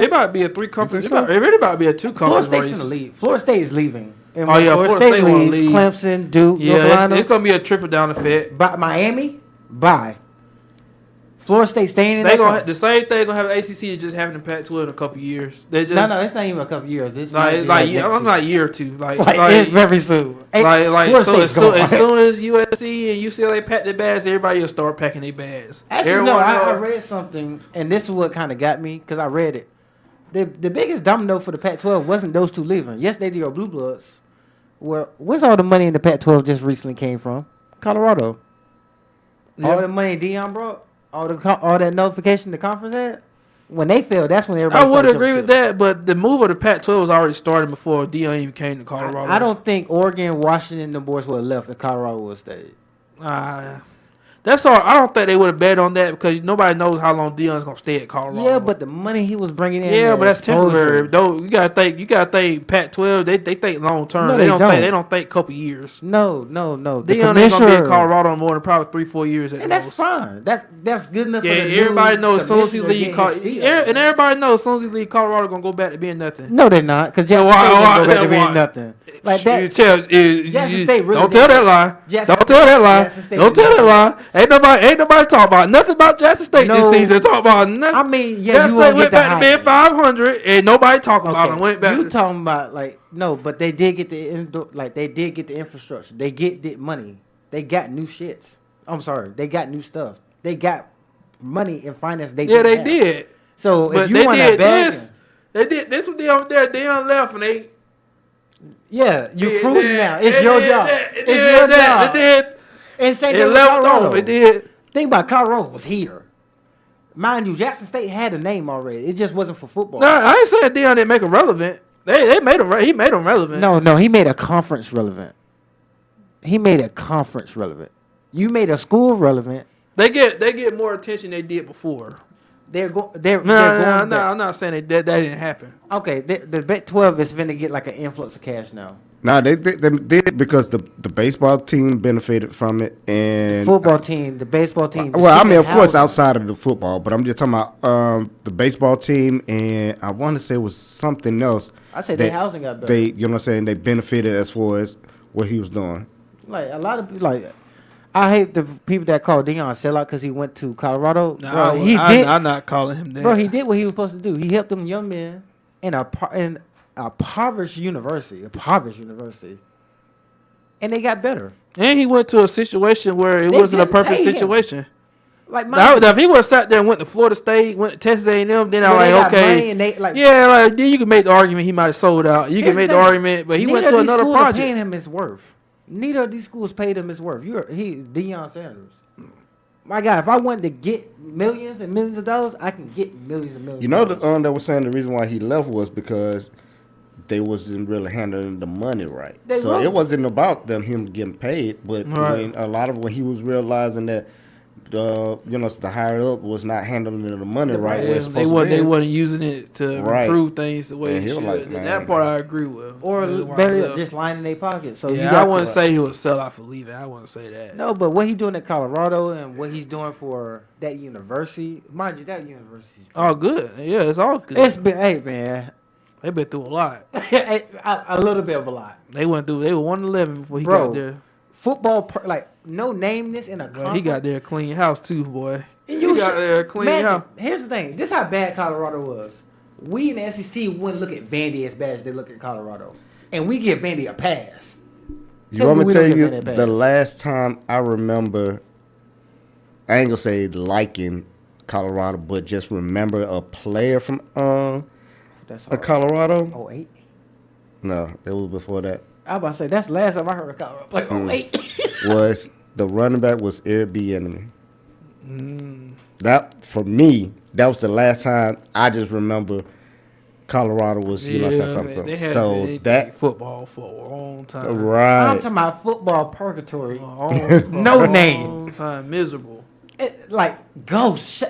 it might be a 3 conference. It really might be a 2 conference. Florida State's gonna leave. Florida State is leaving. And Florida State leaves. Clemson, Duke, North Carolina. It's gonna be a triple down effect. Miami, bye. Florida State staying in. The same thing gonna have the ACC just having the Pac-12 in a couple years. No, it's not even a couple years. It's I'm not a year or 2. Like it's very soon. As soon as USC and UCLA pack their bags, everybody will start packing their bags. Actually, I read something, and this is what kind of got me because I read it. The biggest domino for the Pac-12 wasn't those 2 leaving. Yes, they did Blue Bloods. Where's all the money in the Pac-12 just recently came from? Colorado. Yeah. All the money Deion brought, all that notification the conference had. When they failed, that's when everybody. I would agree with that, but the move of the Pac-12 was already started before Deion even came to Colorado. I don't think Oregon, Washington, the boys would have left if Colorado would have stayed. That's all. I don't think they would have bet on that because nobody knows how long Deion's gonna stay at Colorado. Yeah, but the money he was bringing in. Yeah, but that's temporary. Though you gotta think Pac-12. They think long term. No, they don't think couple years. No. Deion ain't gonna be in Colorado more than probably 3-4 years. And that's fine. That's good enough. Yeah, everybody knows as soon as he leave, and everybody knows as soon as he leave Colorado, gonna go back to being nothing. No, they're not, because Jackson State gonna go back to being nothing. Like that. Jackson State really don't tell that lie. Don't tell that lie. Don't tell that lie. Ain't nobody talking about nothing about Jackson State this season. Talk about nothing. I mean, yeah, Jackson State went back to being 500, and nobody talking about them. Went back. You talking about but they did get the infrastructure. They get the money. They got new shits. I'm sorry, they got new stuff. They got money and finance. They did. So if you want to bet, they did this with them there. They left and they. Yeah, you're cruising now. It's your job. It's your job. It did. And say it left off. It did. Think about Colorado was here. Mind you, Jackson State had a name already. It just wasn't for football. No, I ain't saying Deion didn't make him relevant. They made him. He made him relevant. No, he made a conference relevant. He made a conference relevant. You made a school relevant. They get more attention than they did before. No, I'm not saying that didn't happen. Okay, the Big 12 is going to get like an influx of cash now. Nah, they did because the baseball team benefited from it and The football team, the baseball team. Well, I mean, of course, outside of the football, but I'm just talking about the baseball team, and I want to say it was something else. I said their housing got better. You know what I'm saying? They benefited as far as what he was doing. Like a lot of people, I hate the people that call Deion sellout because he went to Colorado. No, I'm not calling him that. Bro, he did what he was supposed to do. He helped them young men in a impoverished university, and they got better. And he went to a situation where it wasn't a perfect situation. Like if he would have sat there and went to Florida State, went to Texas A&M, then I'm like, okay, then you can make the argument he might have sold out. You can make the argument, but he went to another project. Paying him his worth. Neither of these schools paid him his worth. He's Deion Sanders. My God, if I wanted to get millions and millions of dollars, I can get millions and millions. You know, they were saying the reason why he left was because they wasn't really handling the money right. It wasn't about him getting paid, but when he was realizing that the higher up was not handling the money right. They wasn't using it to improve things the way it should. Like, that part I agree with. Or better just lining their pockets. So I wouldn't say he was sell out for leaving. I wouldn't say that. No, but what he's doing at Colorado and what he's doing for that university, mind you, that university. All good. Yeah, it's all good. It's been, hey man. They've been through a lot. A little bit of a lot. They were 1-11 before he got there. Football, no nameness in a conference. He got there a clean house too, house. Here's the thing. This is how bad Colorado was. We in the SEC wouldn't look at Vandy as bad as they look at Colorado. And we give Vandy a pass. You want me to tell you the last time I remember, I ain't going to say liking Colorado, but just remember a player from Colorado? 08? No, it was before that. I was about to say, that's the last time I heard of Colorado play 08. Was the running back was Eric Bieniemy. That, for me, that was the last time I just remember Colorado was, something. They had football for a long time. Right. I'm talking about football purgatory. No name. Long time, miserable. Ghost.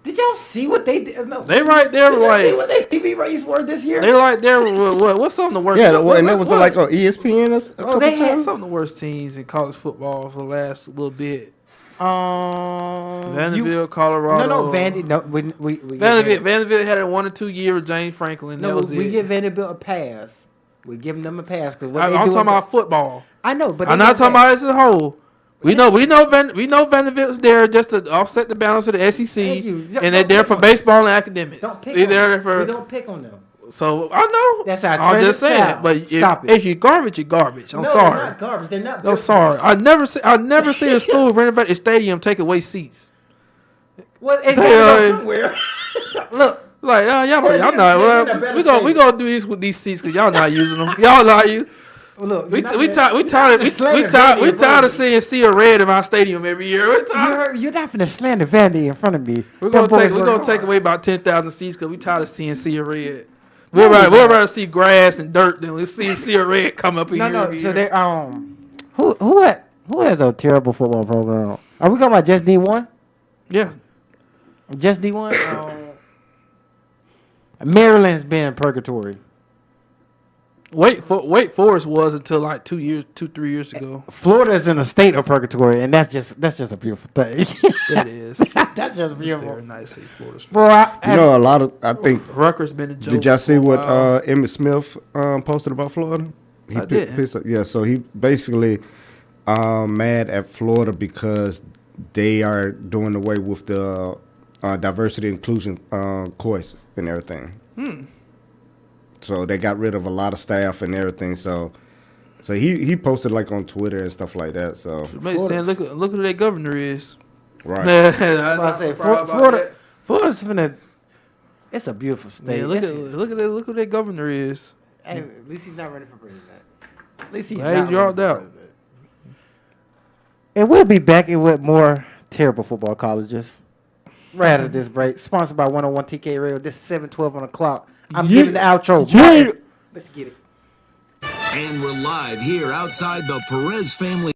Did y'all see what they did? No. They right there. Did you see what their TV ratings were this year? They right there. What's some of the worst? Yeah, and it was like on ESPN. They had some of the worst teams in college football for the last little bit. Vanderbilt, Colorado. No, Vandy. No, Vanderbilt had a 1 or 2 year with James Franklin. We give Vanderbilt a pass. We giving them a pass because I'm talking about football. I know, but I'm not talking about as a whole. We know Vanderbilt's there just to offset the balance of the SEC, and they're there for baseball and academics. Don't pick on them. We don't pick on them. So I know. That's our I'm just saying. Child. But if you're garbage, you're garbage. I'm sorry. They're not garbage. They're not. I'm sorry. I never see a school renovate a stadium take away seats. Well, it's going somewhere. Look. Y'all not. We gonna do this with these seats because y'all not using them. Y'all not using. Look, we tired of seeing Sea Red in our stadium every year. You're not finna slander Vandy in front of me. We're gonna take away about 10,000 seats because we tired of seeing Sea Red. We'd rather see grass and dirt than we see Sea Red come up here. No. So they who has a terrible football program? Are we talking about just D1? Yeah, just D1. Maryland's been in purgatory. Wake Forest was until like 3 years ago. Florida's in a state of purgatory, and that's just a beautiful thing. It is. That's just beautiful. Very nice to see Florida. Bro, a lot of I think Rutgers been a joke. Did y'all see what Emmitt Smith posted about Florida? I did. Yeah, so he basically mad at Florida because they are doing away with the diversity inclusion course and everything. So they got rid of a lot of staff and everything. So he posted like on Twitter and stuff like that. So look who their governor is. Right. I say Florida's finna. It's a beautiful state. Yeah, look who their governor is. Hey, at least he's not ready for president. At least he's not ready for president. And we'll be back with more terrible football colleges. Right out of this break. Sponsored by 101 TK Radio. This is 7:12 on the clock. I'm Yeah. giving the outro. Yeah. Martin, let's get it. And we're live here outside the Perez family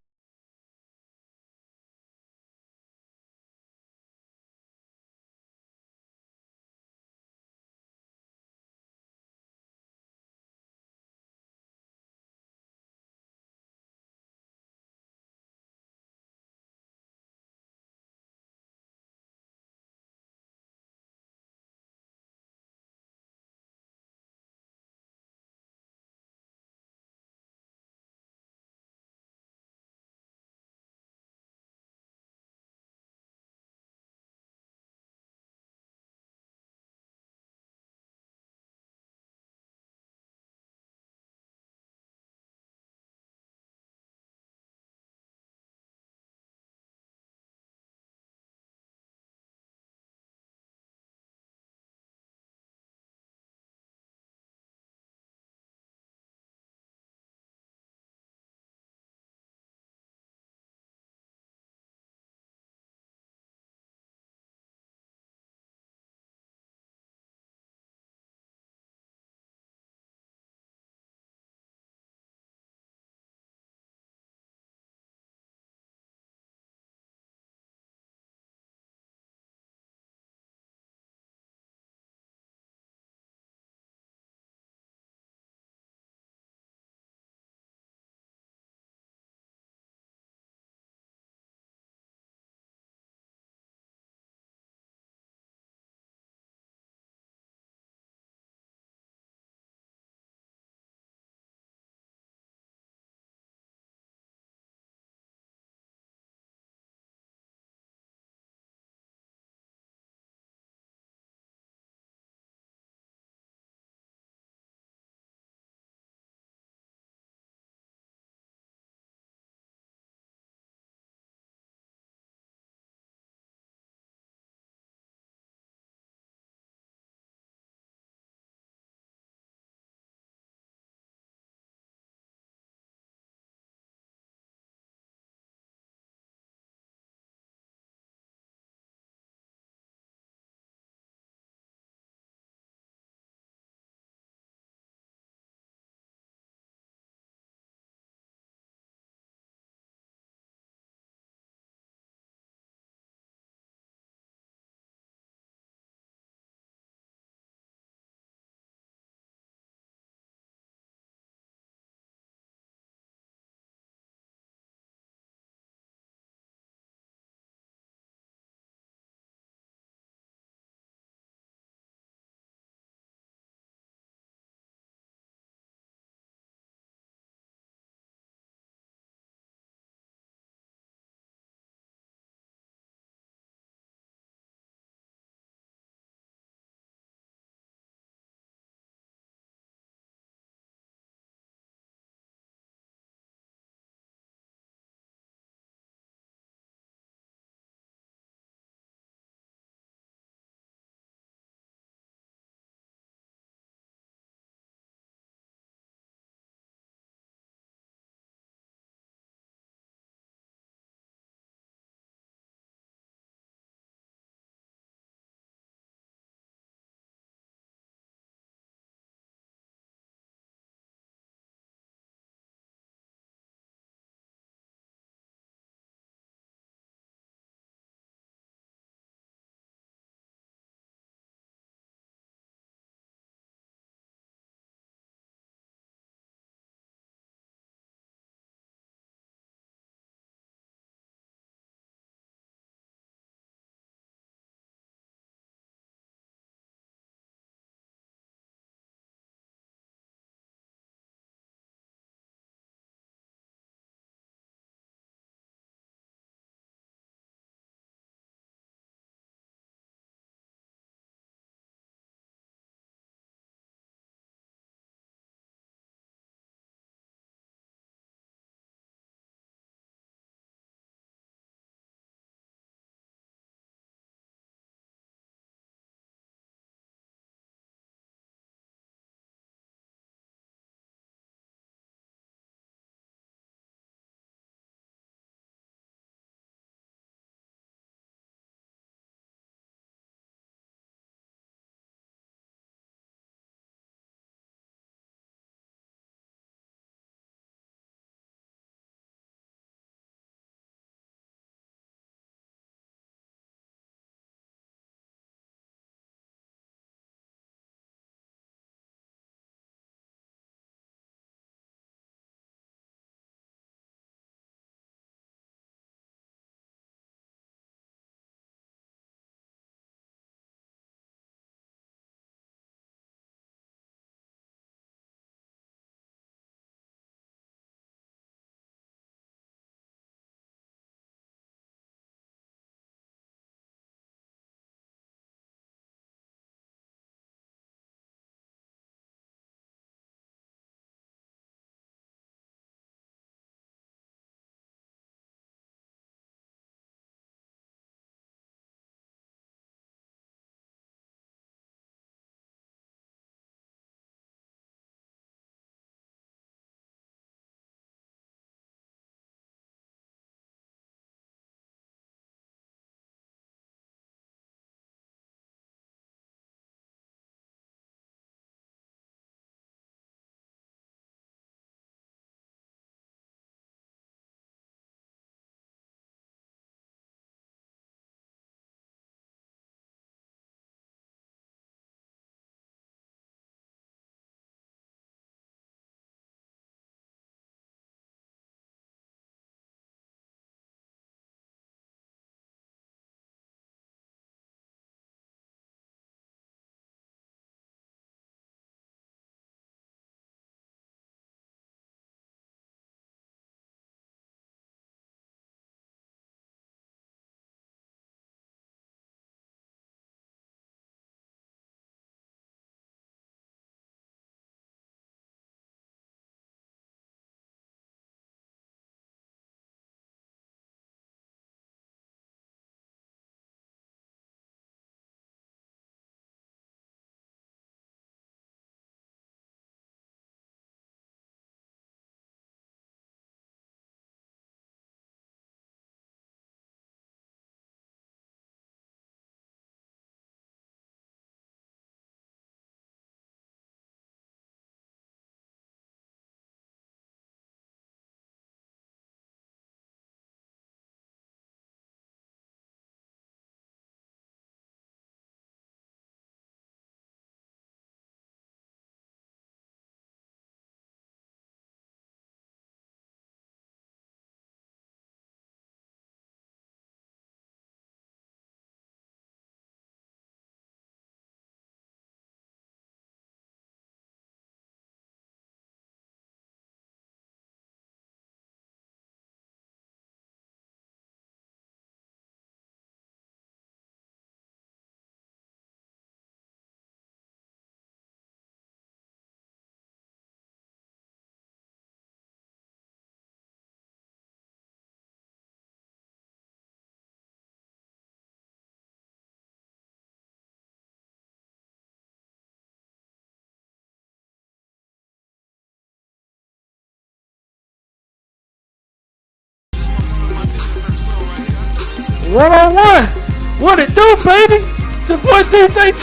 1-on-1. What it do, baby? It's your boy DJ.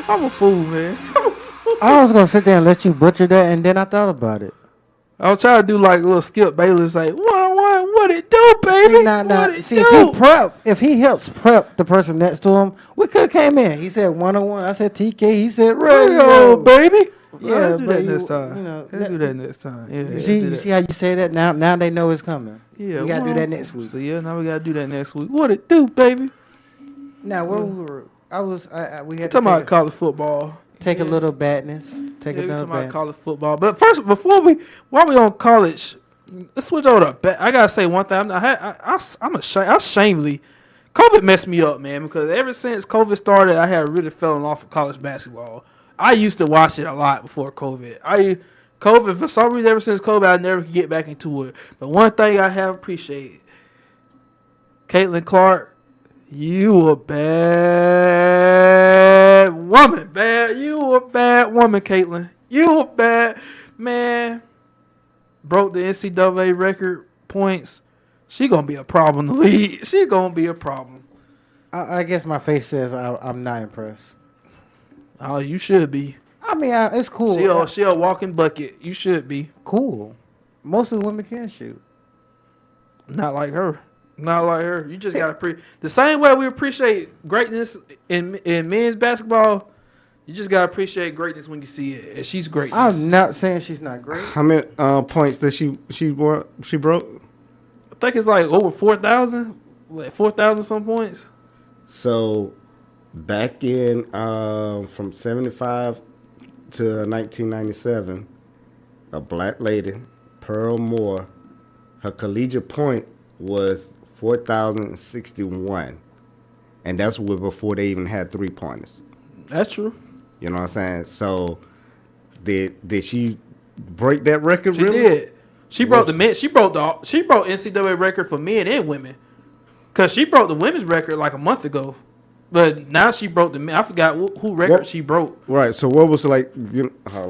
I'm a fool, man. I was gonna sit there and let you butcher that, and then I thought about it. I was trying to do like a little Skip Bayless, like 1-on-1. What it do, baby? See, if he helps prep the person next to him, we could have came in. He said 1-on-1. I said TK. He said radio, baby. Yeah, let's do that next time. Let's do that next time. Yeah, you see how you say that now? Now they know it's coming. Yeah, we gotta do that next week. So yeah, now we gotta do that next week. What it do, baby? Now where we were, we had talking about college football. Take a little badness. Take another talking about college football. But first, while we on college, let's switch over to. I gotta say one thing. I'm ashamedly. COVID messed me up, man, because ever since COVID started, I had really fallen off of college basketball. I used to watch it a lot before COVID. COVID, for some reason, ever since COVID, I never could get back into it. But one thing I have appreciated, Caitlin Clark, you a bad woman, You a bad woman, Caitlin. You a bad man. Broke the NCAA record points. She gonna be a problem in the league. She gonna be a problem. I guess my face says I'm not impressed. Oh, you should be. I mean, it's cool. She a walking bucket. You should be. Cool. Most of the women can shoot. Not like her. You just gotta the same way we appreciate greatness in men's basketball. You just gotta appreciate greatness when you see it. And she's great. I'm not saying she's not great. How many points did she broke? I think it's like over 4,000. Like 4,000 some points. So back in from 75 to 1997, a black lady, Pearl Moore, her collegiate point was 4,061, and that's before they even had 3-pointers. That's true. You know what I'm saying? So did she break that record? She did. She broke the NCAA record for men and women, because she broke the women's record like a month ago. But now she broke I forgot who record she broke. Right. So what was like?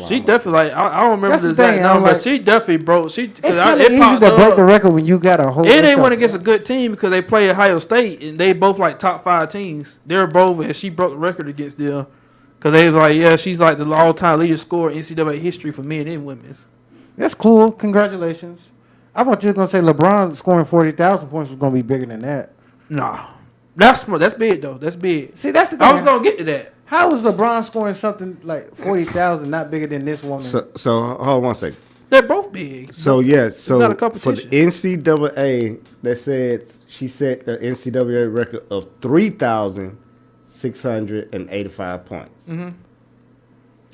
She definitely I don't remember the exact number, but she definitely broke. It's kind of easy to break the record when you got a whole. It ain't went against a good team because they play Ohio State and they both like top 5 teams. They're both, and she broke the record against them because they was like, she's like the all-time leader scorer in NCAA history for men and women's. That's cool. Congratulations. I thought you were gonna say LeBron scoring 40,000 points was gonna be bigger than that. Nah. That's big though. That's big. See, that's the thing. I was gonna get to that. How is LeBron scoring something like 40,000 not bigger than this woman? So hold on one second. They're both big. So it's not a for competition. the NCAA, they said she set the NCAA record of 3,685 points. Mm-hmm.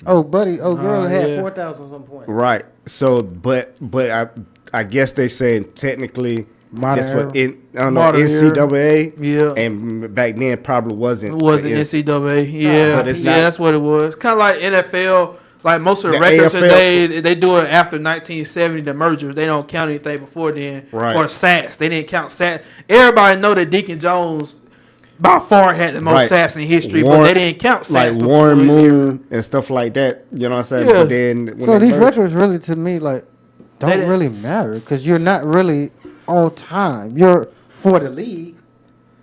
Girl had 4,000 some points. Right. So, but I guess they saying technically. That's for NCAA. Yeah. And back then probably wasn't. It wasn't NCAA. Yeah. But it's not, that's what it was. Kind of like NFL. Like most of the records today, they do it after 1970, the merger. They don't count anything before then. Right. Or sacks. They didn't count sacks. Everybody know that Deacon Jones by far had the most sacks in history, but they didn't count sacks. Like Warren Moon and stuff like that. You know what I'm saying? Yeah. But then so these records really, to me, like don't really matter because you're not really all time. You're for the league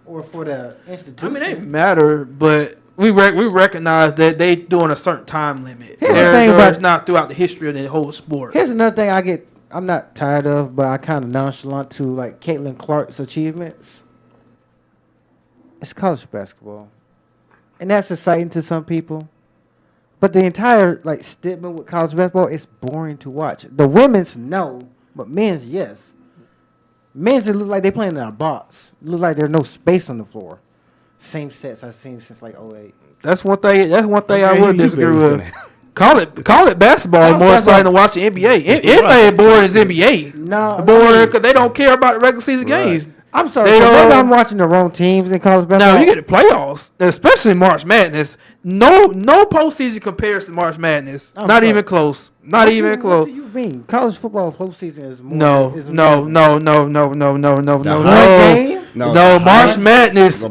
or for the institution. I mean, they matter, but we recognize that they doing a certain time limit. It's not throughout the history of the whole sport. Here's another thing I'm not tired of, but I kind of nonchalant to like Caitlin Clark's achievements. It's college basketball, and that's exciting to some people. But the entire like statement with college basketball is boring to watch. The women's no, but men's yes. Men's it looks like they playing in a box. It looks like there's no space on the floor. Same sets I've seen since like 2008. That's one thing I would disagree with. Call it basketball. More exciting than watching NBA. NBA boring is NBA. No, boring because they don't care about the regular season games. I'm sorry. Maybe I'm watching the wrong teams in college basketball. Now you get the playoffs, especially March Madness. No postseason compares to March Madness. Not even close. Not even close. What do you mean? College football postseason is more. No. No. March Madness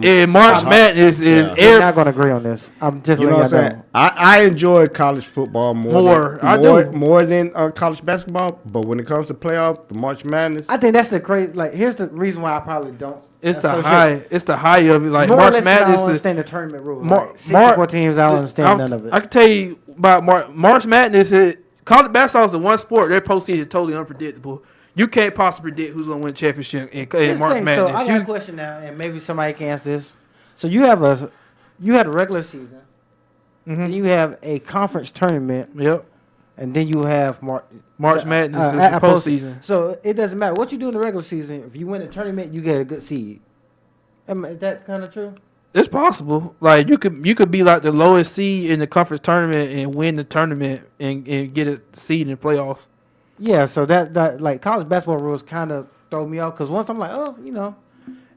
is. We're not gonna agree on this. I'm just letting you know. I enjoy college football more than college basketball. But when it comes to playoff, the March Madness, I think that's the crazy. Like, here's the reason why I probably don't It's the high. It's the high of it. Like March Madness. I don't understand the tournament rules. Like 64 teams. I don't understand none of it. I can tell you about March Madness. College basketball is the one sport their postseason is totally unpredictable. You can't possibly predict who's going to win the championship in March Madness. So I got a question now, and maybe somebody can answer this. So you had a regular season, then you have a conference tournament. Yep. And then you have March Madness is the postseason. So it doesn't matter what you do in the regular season. If you win a tournament, you get a good seed. Is that kind of true? It's possible. Like you could be like the lowest seed in the conference tournament and win the tournament and get a seed in the playoffs. Yeah. So that like college basketball rules kind of throw me off because once I'm like, oh,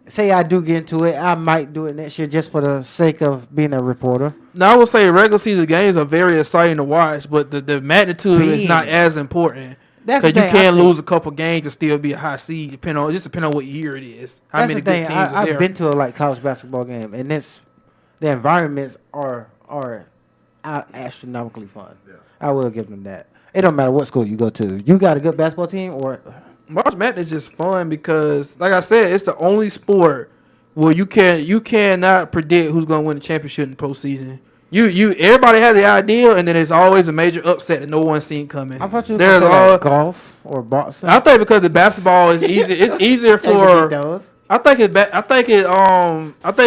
say I do get into it, I might do it next year just for the sake of being a reporter. Now, I will say regular season games are very exciting to watch, but the magnitude is not as important. Because you can lose a couple games and still be a high seed, depending on what year it is. How many good teams are there? I've been to a college basketball game, and the environments are astronomically fun. Yeah. I will give them that. It don't matter what school you go to. You got a good basketball team or... March Madness is just fun because, like I said, it's the only sport where you cannot predict who's going to win the championship in the postseason. Everybody has the idea, and then there's always a major upset that no one's seen coming. I thought you were golf or boxing. I think because the basketball is easier. It's easier for. I think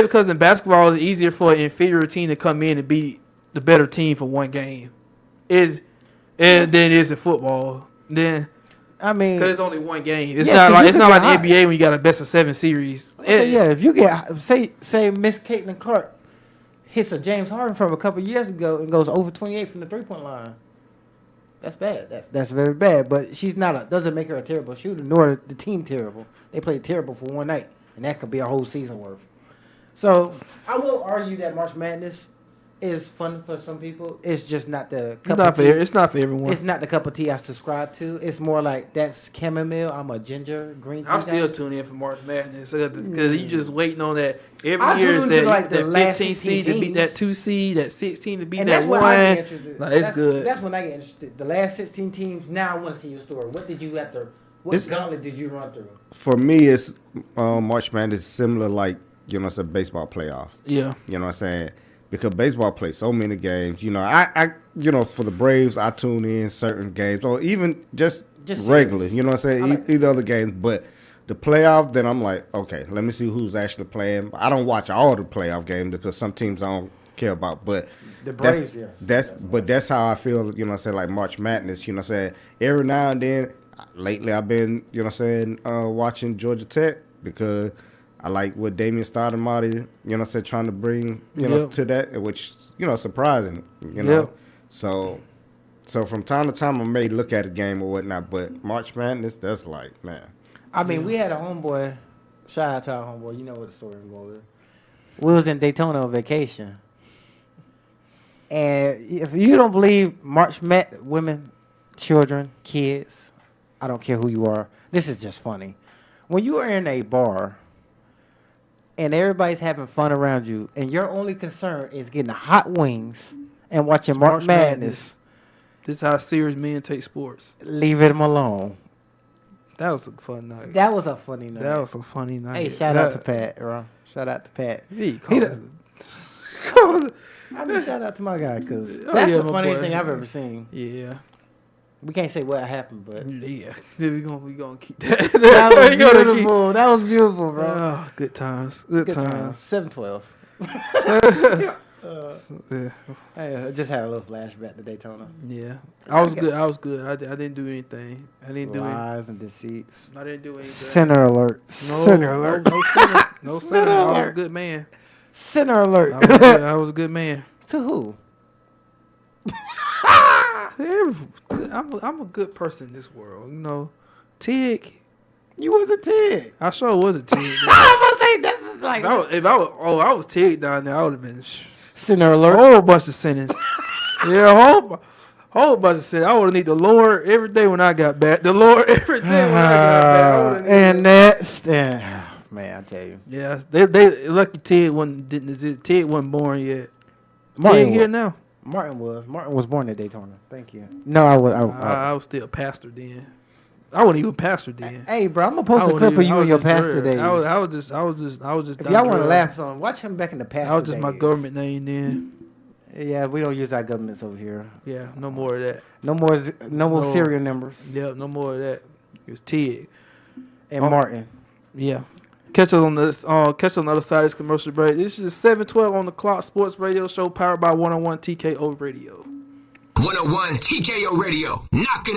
because in basketball it's easier for an inferior team to come in and beat the better team for one game. Than it is in football. Then. I mean, because it's only one game. It's not like the NBA when you got a best of 7 series. If you get say Miss Caitlin Clark hits a James Harden from a couple years ago and goes over 28 from the 3-point line, that's bad. That's very bad. But she's doesn't make her a terrible shooter, nor the team terrible. They played terrible for one night, and that could be a whole season worth. So I will argue that March Madness is fun for some people. It's just not the cup of tea. It's not for everyone. It's not the cup of tea I subscribe to. It's more like that's chamomile. I'm a ginger green tea. I'll still tune in for March Madness because you just waiting on that every year. Is that 15 seed to beat that 2 seed, that 16 to beat that 1. It's good. That's when I get interested. The last 16 teams. Now I want to see your story. What did you have to? What gauntlet did you run through? For me, it's March Madness is similar like it's a baseball playoff. Yeah. You know what I'm saying. Because baseball plays so many games, I for the Braves, I tune in certain games, or even just regular, you know what I'm saying, either other games. But the playoff, then I'm like, okay, let me see who's actually playing. I don't watch all the playoff games because some teams I don't care about. But the Braves, that's how I feel, like March Madness, every now and then. Lately, I've been, watching Georgia Tech because I like what Damian Stoudemire, trying to bring, to that, which, surprising, So from time to time, I may look at a game or whatnot, but March Madness, that's like, man. I mean, we had a homeboy, shout out to our homeboy, you know what the story is going with. We was in Daytona on vacation. And if you don't believe women, children, kids, I don't care who you are, this is just funny. When you are in a bar and everybody's having fun around you, and your only concern is getting hot wings and watching March Madness. This is how serious men take sports. Leave them alone. That was a fun night. That was a funny night. That was a funny night. Hey, shout out to Pat, bro. Shout out to Pat. Shout out to my guy, because that's the funniest thing I've ever seen. Yeah. We can't say what happened, but yeah, we gonna keep that. That was beautiful. That was beautiful, bro. Oh, good times. Good times. 7-12. Yeah. I just had a little flashback to Daytona. Yeah, I was good. I didn't do anything. I didn't do lies and deceits. I didn't do anything. Sinner alert. Sinner alert. No sinner. No sinner. I was a good man. Sinner alert. I was a good man. To who? I'm a good person in this world, Tig. You was a Tig. I sure was a Tig. I was gonna say that's like I was Tig down there, I would have been sinner alert. A whole bunch of sinners. Yeah, whole bunch of sinners. I would have need the Lord every day when I got back. The Lord every day when I got back. And that's man, I tell you. Yeah, they lucky Tig wasn't born yet. Tig here now. Martin was born at Daytona. Thank you. No, I was still a pastor then. I wasn't even pastor then. Hey, bro, I'm gonna post a clip of you and your pastor days. I was just. If y'all want to laugh, son, watch him back in the pastor. I was just days. my government name then. Yeah, we don't use our governments over here. Yeah, no more of that. No more serial numbers. Yeah, no more of that. It was TYG And Martin. Yeah. Catch us on this. Catch us on the other side of this commercial break. This is 7:12 on the clock. Sports radio show powered by 101 TKO Radio. 101 TKO Radio. Knocking.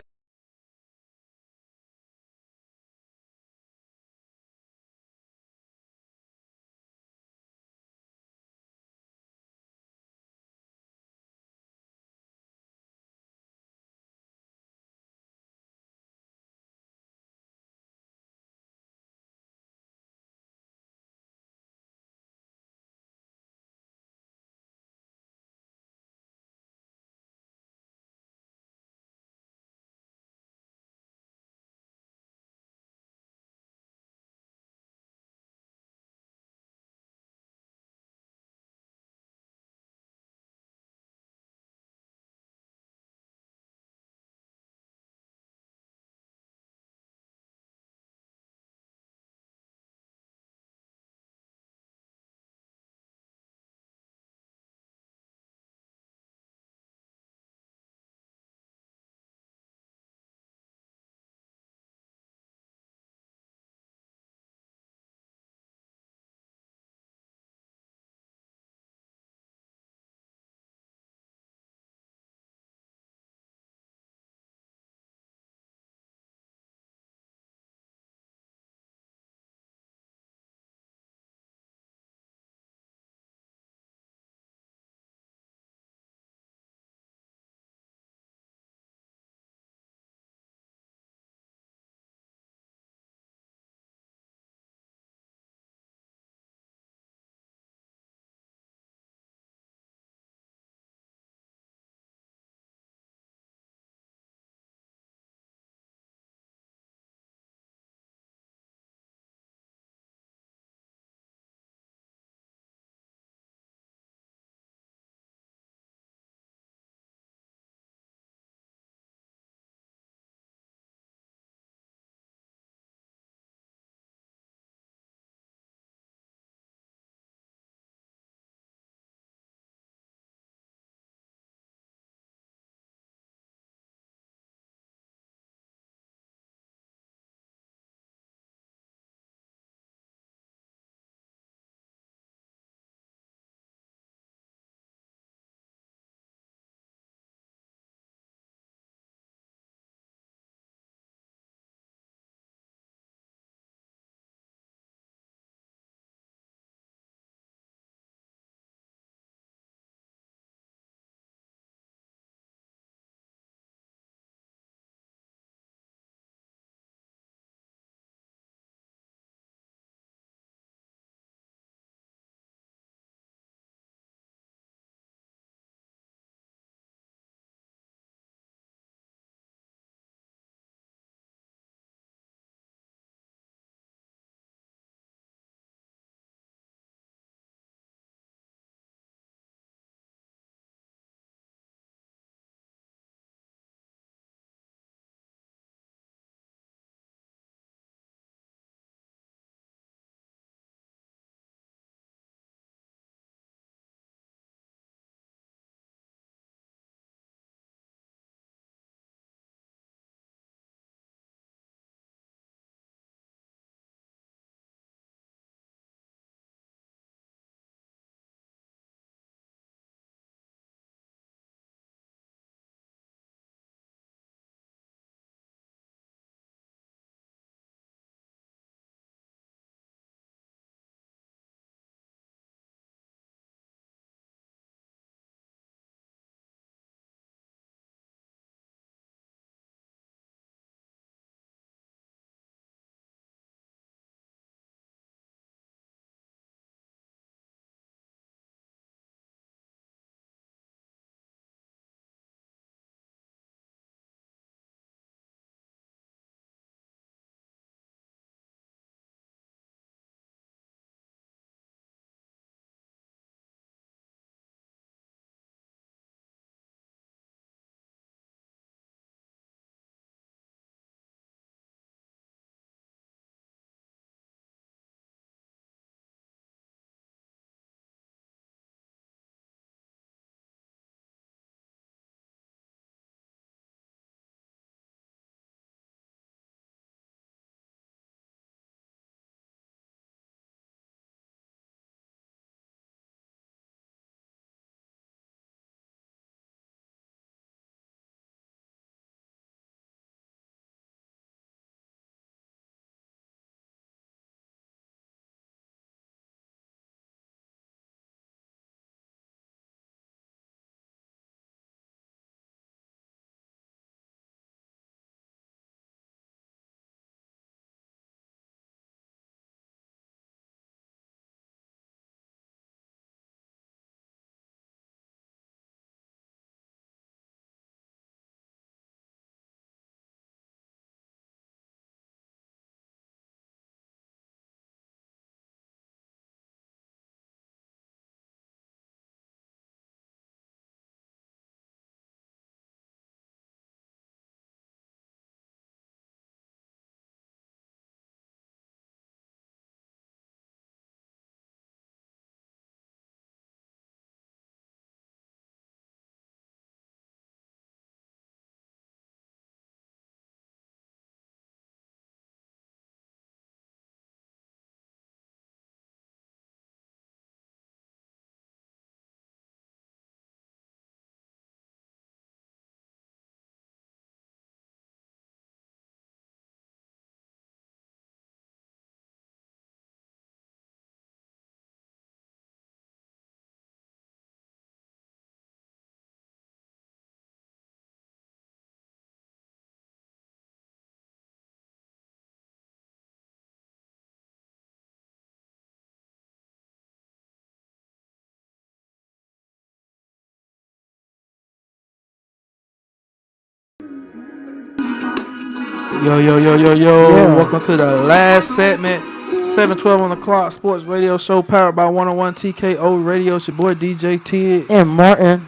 Yo. Yeah. Welcome to the last segment. 7:12 on the clock. Sports radio show powered by 101 TKO Radio. It's your boy DJ TYG. And Martin.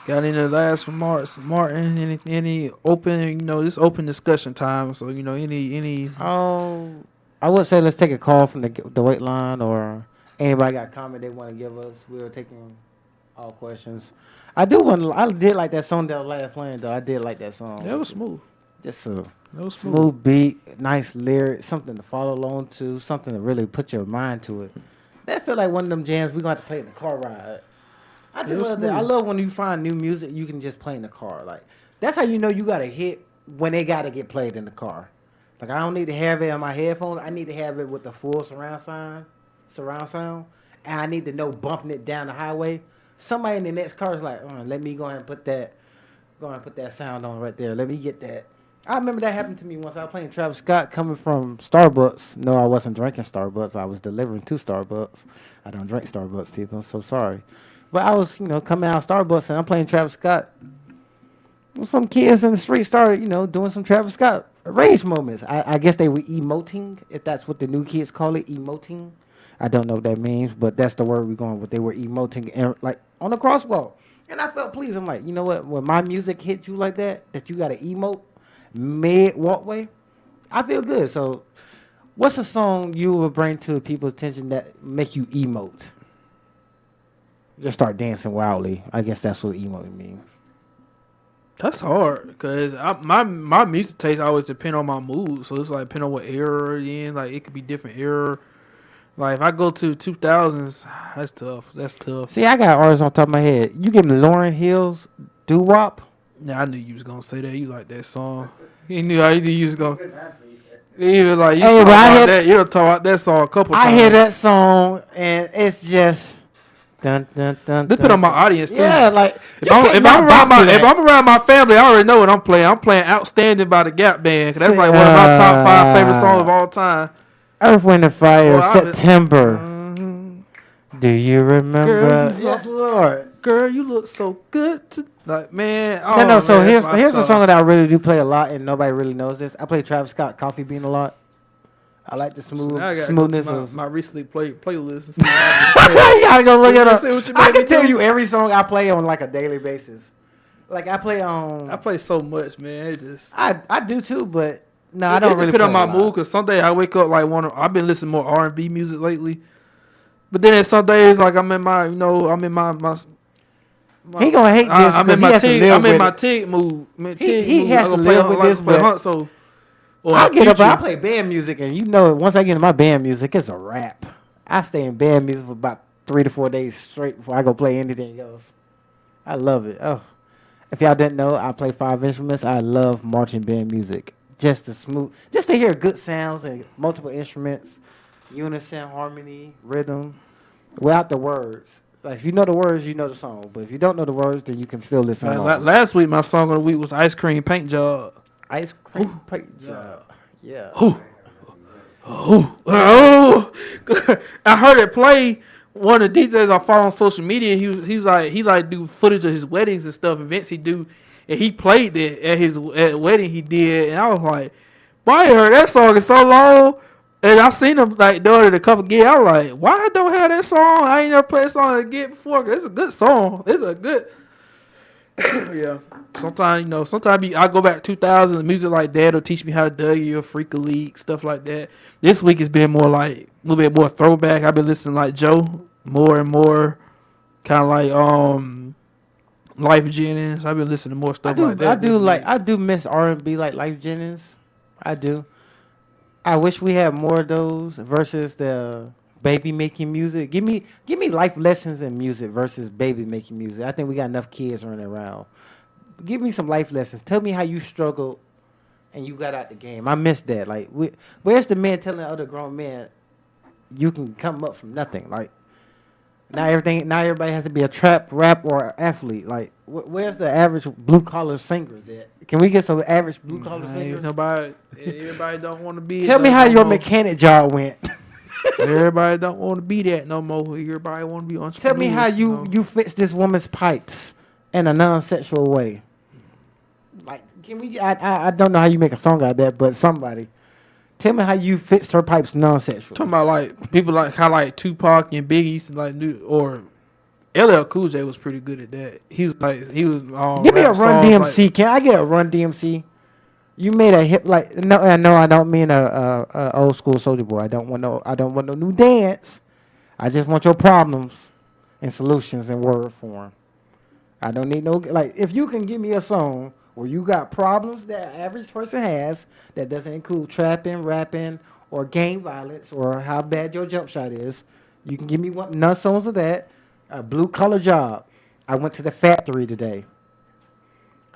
Got any last remarks, Martin? Any open? This open discussion time. So any. I would say let's take a call from the wait line, or anybody got a comment they want to give us. We're taking all questions. I did like that song that was last playing though. I did like that song. That was smooth. Just a That was smooth beat, nice lyric, something to follow along to, something to really put your mind to it. That feel like one of them jams we're gonna have to play in the car ride. I just love that. I love when you find new music you can just play in the car. Like that's how you know you got a hit when they gotta get played in the car. Like I don't need to have it on my headphones. I need to have it with the full surround sound, and I need to know bumping it down the highway. Somebody in the next car is like, let me go ahead and put that sound on right there. Let me get that. I remember that happened to me once. I was playing Travis Scott coming from Starbucks. No, I wasn't drinking Starbucks. I was delivering to Starbucks. I don't drink Starbucks, people. I'm so sorry. But I was, coming out of Starbucks and I'm playing Travis Scott. Some kids in the street started, doing some Travis Scott rage moments. I guess they were emoting, if that's what the new kids call it, emoting. I don't know what that means, but that's the word we're going with. They were emoting and like on the crosswalk. And I felt pleased. I'm like, you know what? When my music hits you like that you got to emote mid walkway, I feel good. So what's a song you would bring to people's attention that make you emote? Just start dancing wildly. I guess that's what emoting means. That's hard because my music taste always depend on my mood. So it's like depending on what era you're in. Like it could be different era. Like if I go to 2000s, that's tough. See, I got artists on top of my head. You give me Lauryn Hill's Doo Wop. Yeah, I knew you was gonna say that. You like that song. You knew you was gonna. You was like you talk about that. You talk about that song a couple times. I hear that song and it's just. Dun, dun, dun, Depend on my audience too. Yeah, like if I'm around my family, I already know what I'm playing. I'm playing "Outstanding" by the Gap Band. That's like one of my top 5 favorite songs of all time. Earth, Wind, and Fire, September. Do you remember? Yes, Lord. Girl, you look so good. Like, man. No. So here's a song that I really do play a lot, and nobody really knows this. I play Travis Scott, "Coffee Bean" a lot. I like the smoothness of my recently played playlist. You gotta go look it up. I can tell you every song I play on like a daily basis. Like I play so much, man. It just I do too, but no, I don't really. Depend on my mood because some days I wake up like I've been listening more R&B music lately, but then some days like I'm in my he gonna hate this. I'm in my Tig mood. He has to live with this, but so. I get up. I play band music, and once I get into my band music, it's a wrap. I stay in band music for about 3 to 4 days straight before I go play anything else. I love it. Oh, if y'all didn't know, I play 5 instruments. I love marching band music. Just to hear good sounds and multiple instruments, unison, harmony, rhythm, without the words. Like if you know the words, you know the song. But if you don't know the words, then you can still listen. Last week, my song of the week was "Ice Cream Paint Job." Ice cream paint job. Yeah. I heard it play. One of the DJs I follow on social media, he like do footage of his weddings and stuff, events he do, and he played it at his wedding he did, and I was like, boy, I heard that song in so long, and I seen him like doing it a couple gigs. I was like, why I don't have that song? I ain't never played that song again before. Cause it's a good song. It's a good. Yeah. Sometimes I go back to 2000, the music like that will teach me how to Dougie or Freak a League, stuff like that. This week it's been more like a little bit more throwback. I've been listening like Joe more and more, kind of like Life Jennings. I've been listening to more stuff like that. I do miss R&B like Life Jennings. I do. I wish we had more of those versus the baby making music. Give me life lessons in music versus baby making music. I think we got enough kids running around. Give me some life lessons. Tell me how you struggled and you got out the game. I miss that. Like, where's the man telling other grown men you can come up from nothing? Like, now everybody has to be a trap, rap, or athlete. Like, where's the average blue collar singers at? Can we get some average blue collar singers? Everybody don't want to be. Tell me how your mechanic job went. Everybody don't want to be that no more. Everybody want to be entrepreneurs. Tell me how you fix this woman's pipes in a non-sexual way. Like, Can we? I don't know how you make a song out of that, but somebody tell me how you fix her pipes non-sexual. Talking about like people like how like Tupac and Biggie used to like do, or LL Cool J was pretty good at that. He was Give me a Run DMC. Like, can I get a Run DMC? You made a hip like no. I don't mean a old school Soulja Boy. I don't want no new dance. I just want your problems and solutions in word form. I don't need no like. If you can give me a song where you got problems that an average person has that doesn't include trapping, rapping, or gang violence, or how bad your jump shot is, you can give me none songs of that. A blue collar job. I went to the factory today.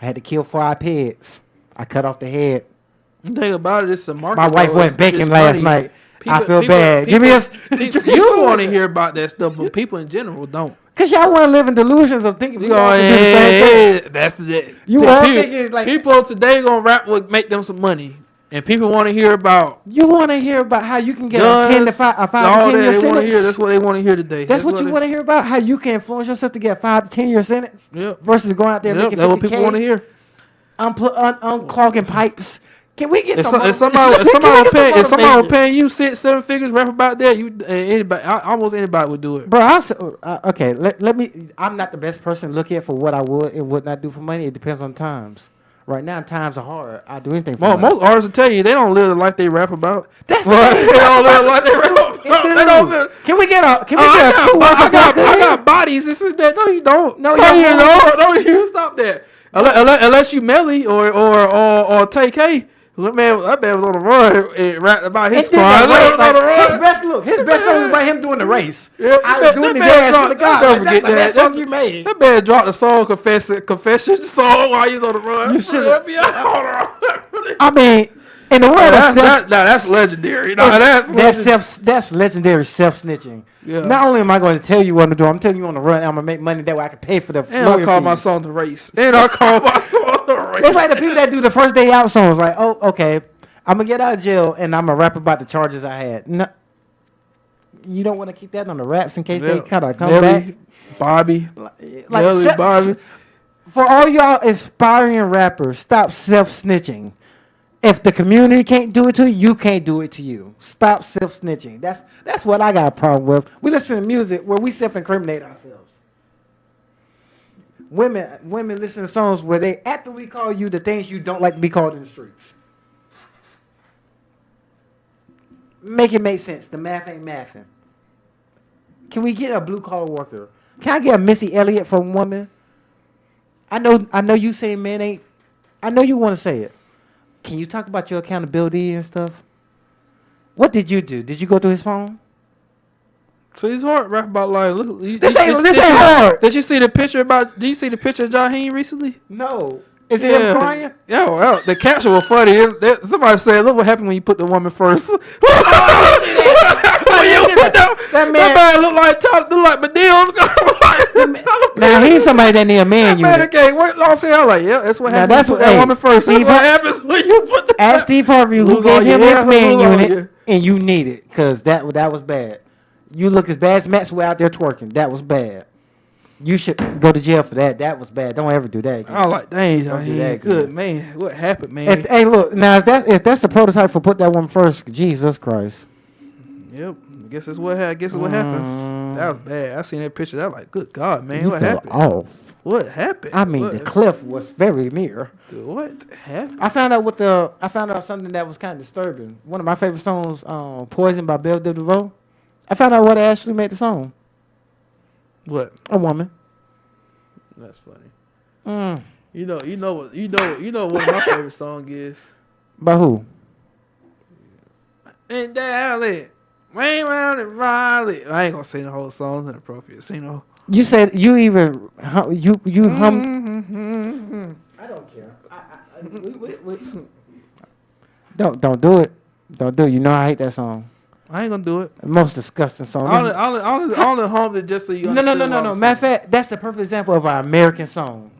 I had to kill 5 pigs. I cut off the head. The thing about it, it's a market. My wife went baking last night. I feel bad. Give me you want to hear about that stuff, but people in general don't. Cause y'all want to live in delusions of thinking. That's the. You all thinking like people today gonna rap would make them some money, and people want to hear about. You want to hear about how you can get a 10 to 5 to 10 year sentence. That's what they want to hear today. That's what you want to hear about. How you can influence yourself to get a 5 to 10 year sentence. Yep. Versus going out there and making 50K. That's what people want to hear. Unclogging pipes. Can we get if somebody paying you 6-7 figures rap about that, almost anybody would do it. Bro, okay, let me. I'm not the best person to look at for what I would and would not do for money. It depends on times. Right now, times are hard. I do anything for money. Most artists will tell you they don't live the life they rap about. That's right. They don't live the life they rap about. They don't live. Can we get a? I got bodies. This is that. No, you don't. No, you don't. No, you stop that. Unless you Melly or TK. That man was on the run and rapped about his crime. His best song was about him doing the race. I was doing the dance for the God. That's the best song you made. That man dropped the song confession song while he was on the run. You should have. I mean, in the world that's legendary. That's legendary self-snitching. Yeah. Not only am I going to tell you what to do, I'm telling you on the run. I'm gonna make money that way I can pay for the. And I call my song the race. It's like the people that do the first day out songs. Like, oh, okay, I'm gonna get out of jail and I'm gonna rap about the charges I had. No, you don't want to keep that on the raps in case they kind of come back. Bobby, Bobby. For all y'all aspiring rappers, stop self-snitching. If the community can't do it to you, you can't do it to you. Stop self-snitching. That's what I got a problem with. We listen to music where we self-incriminate ourselves. Women listen to songs where they actively call you the things you don't like to be called in the streets. Make it make sense. The math ain't mathing. Can we get a blue-collar worker? Can I get a Missy Elliott for a woman? I know you say men ain't. I know you want to say it. Can you talk about your accountability and stuff? What did you do? Did you go through his phone? So it's hard to rap about like. This ain't hard. Did you see the picture of Jaheim recently? No. Is it him crying? Yeah, the caption was funny. Somebody said, "Look what happened when you put the woman first." That man look like Badil's. Now he's somebody that need a man unit. Man, okay, I'm like, yeah, that's what happened. That's what woman first. That's what happens when you put the. Ask Steve Harvey who gave him his man unit, and you need it because that was bad. You look as bad as Maxwell out there twerking. That was bad. You should go to jail for that. That was bad. Don't ever do that again. I like, dang, good man. What happened, man? Hey, look, now if that's the prototype for put that one first, Jesus Christ. Yep. I guess that's what happened. That was bad. I seen that picture. That was like, good God, man. What happened? Off. What happened? I mean, the cliff was very near. Dude, what happened? I found out something that was kind of disturbing. One of my favorite songs, "Poison" by Belle DeVoe. I found out what actually made the song. What? A woman. That's funny. You know what my favorite song is. By who? And Dally, Wayne Round and Riley. I ain't gonna sing the whole song. It's inappropriate. So, you said you even you hum. I don't care. Don't do it. Don't do it. You know I hate that song. I ain't gonna do it. Most disgusting song. All the home it just so you. No. Matter of fact, that's the perfect example of an American song.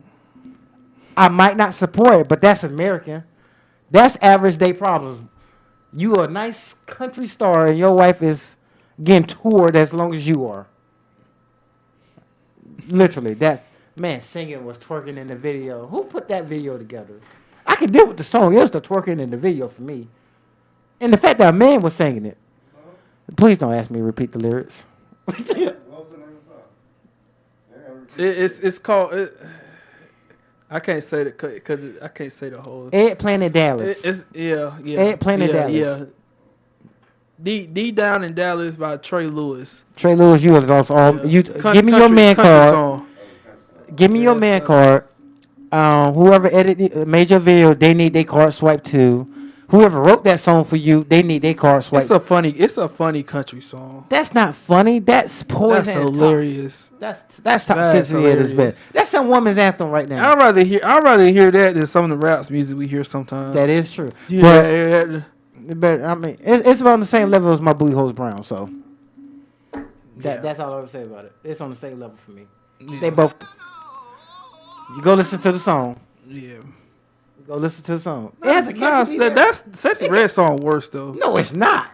I might not support it, but that's American. That's average day problems. You are a nice country star, and your wife is getting toured as long as you are. Literally, singing was twerking in the video. Who put that video together? I can deal with the song. It was the twerking in the video for me. And the fact that a man was singing it. Please don't ask me to repeat the lyrics. What was the name of the song? It's called. I can't say that because I can't say the whole. Eggplant in Dallas. Yeah. Eggplant in Dallas. Yeah. D Down in Dallas by Trey Lewis. Trey Lewis, you was also give me your man card. Give me your man card. Whoever made your video, they need their card swiped too. Whoever wrote that song for you, they need their card swiped. It's a funny country song. That's not funny. That's poison. That's hilarious. That's toxicity at its best. That's some woman's anthem right now. I'd rather hear that than some of the raps music we hear sometimes. That is true. Yeah, but I mean, it's about the same level as my booty holes brown. So that's all I would say about it. It's on the same level for me. Yeah. They both. You go listen to the song. Yeah. Go listen to the song. It has a that's Sexy Red song worse though. No, it's not.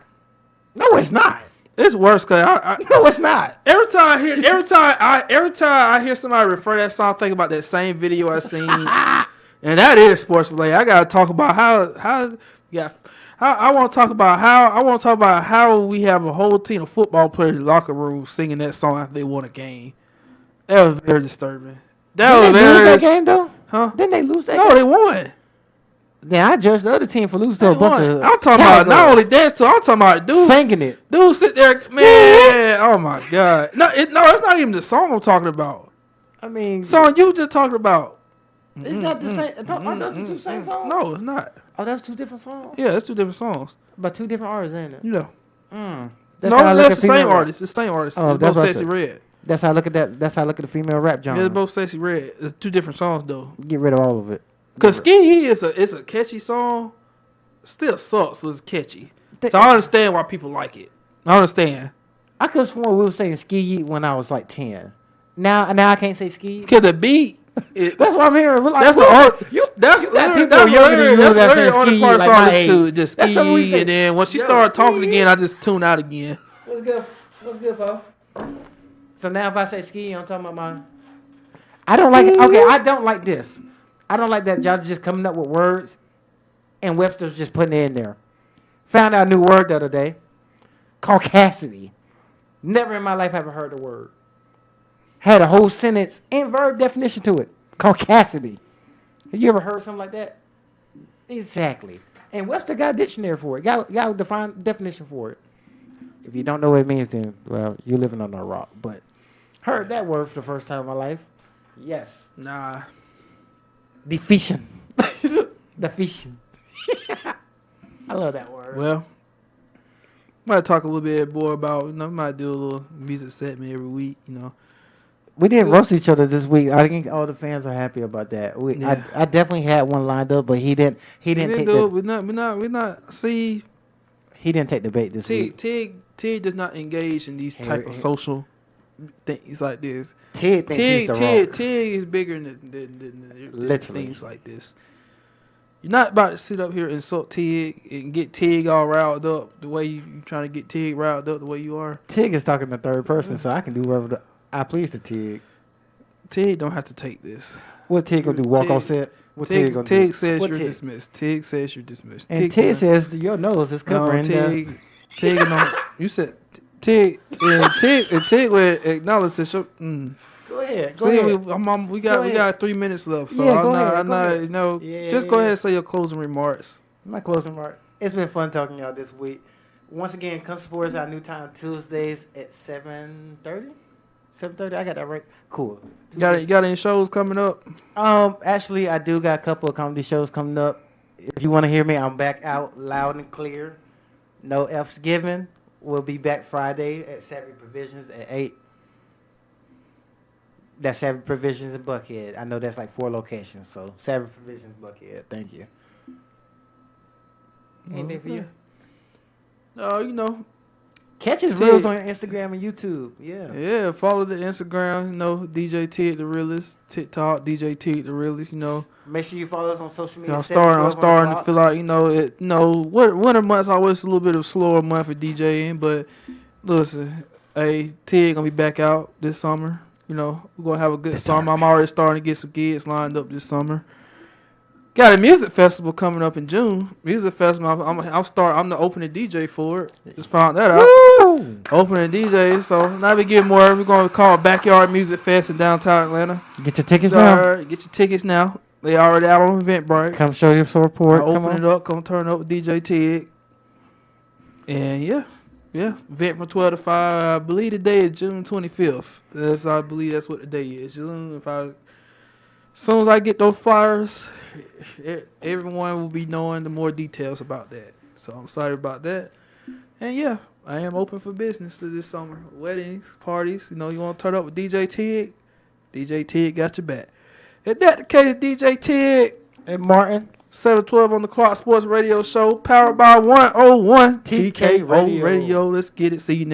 No, it's not. It's worse because no, it's not. Every time I hear somebody refer to that song, I think about that same video I seen, and that is sports related. I gotta talk about I want to talk about how we have a whole team of football players in the locker room singing that song after they won a game. That was very disturbing. Didn't they lose that game though? Huh? Didn't they lose that game? No, they won. Then I judged the other team for losing to a bunch of. I'm talking about not only that, too. I'm talking about dude singing it. Dude, sit there, man. Oh my god. No, it's not even the song I'm talking about. I mean, song you just talking about. It's not the same. Are those the two same songs? No, it's not. Oh, that's two different songs. Yeah, it's two different songs. But two different artists, ain't it? Yeah. That's the same artist. It's the same artist. Oh, it's both Sexy Red. That's how I look at that. That's how I look at the female rap genre. Yeah, it's both Sexy Red. It's two different songs though. Get rid of all of it. Cause Ski is a catchy song. Still sucks. Was catchy. So I understand why people like it. I understand. I could have sworn we were saying Ski when I was like 10. Now I can't say Ski. Cause the beat. That's what I'm hearing. Like, that's that's the only part of the song is to just Ski, and then once she started talking again, I just tune out again. What's good, fo? So now if I say Ski, I'm talking about mine. I don't like it. Okay, I don't like this. I don't like that y'all just coming up with words and Webster's just putting it in there. Found out a new word the other day. Caucasity. Never in my life have I heard the word. Had a whole sentence and verb definition to it. Caucasity. Have you ever heard something like that? Exactly. And Webster got a dictionary for it. Got a definition for it. If you don't know what it means, then, well, you're living on a rock. But heard that word for the first time in my life. Yes. Nah. Deficient. Deficient. I love that word. Well, I might talk a little bit more about, might do a little music segment every week, We didn't roast each other this week. I think all the fans are happy about that. I definitely had one lined up, but he didn't take it. We're not. See, he didn't take the bait this week. Tig does not engage in these type of social things like this. Tig thinks he's the rock. Tig is bigger than literally things like this. You're not about to sit up here and insult Tig and get Tig all riled up the way you trying to get Tig riled up the way you are. Tig is talking in the third person, so I can do whatever I please to Tig. Tig don't have to take this. What Tig gonna do? Walk off set? What Tig gonna do? Tig says you're dismissed. Tig says you're dismissed. And Tig says your nose is covering. Tig, you said Tig and Tig would acknowledge this. Go ahead. We got 3 minutes left, so just go ahead and say your closing remarks. My closing remark. It's been fun talking to y'all this week. Once again, come support us our new time Tuesdays at 7:30. 7:30. I got that right. Cool. You got any shows coming up? Actually, I do got a couple of comedy shows coming up. If you want to hear me, I'm back out loud and clear. No F's given. We'll be back Friday at Savvy Provisions at 8. That's Savvy Provisions in Buckhead. I know that's like 4 locations, so Savvy Provisions Buckhead. Thank you. Ain't there for you? Catch his reels on Instagram and YouTube. Yeah, follow the Instagram, DJ Tig the Realist, TikTok, DJ Tig the Realist, Make sure you follow us on social media. I'm starting to feel like, winter months always a little bit of a slower month for DJing, but listen, Tig gonna be back out this summer. We're gonna have a good summer. I'm already starting to get some gigs lined up this summer. Got a music festival coming up in June. Music festival. I'm the opening DJ for it. Just found that out. Woo! Opening DJ. So now we get more. We're going to call it Backyard Music Fest in downtown Atlanta. Get your tickets now. Get your tickets now. They already out on Eventbrite. Come show your support. Open it up. Come turn up with DJ TYG. And yeah. Event from 12 to 5. I believe the day is June 25th. I believe that's what the day is. As soon as I get those flyers, everyone will be knowing the more details about that. So I'm excited about that. And yeah, I am open for business this summer. Weddings, parties. You want to turn up with DJ TYG? DJ TYG got your back. Is that the case, DJ TYG? And Martin. 712 on the Clock Sports Radio Show, powered by 101 TK TKO Radio. Let's get it. See you next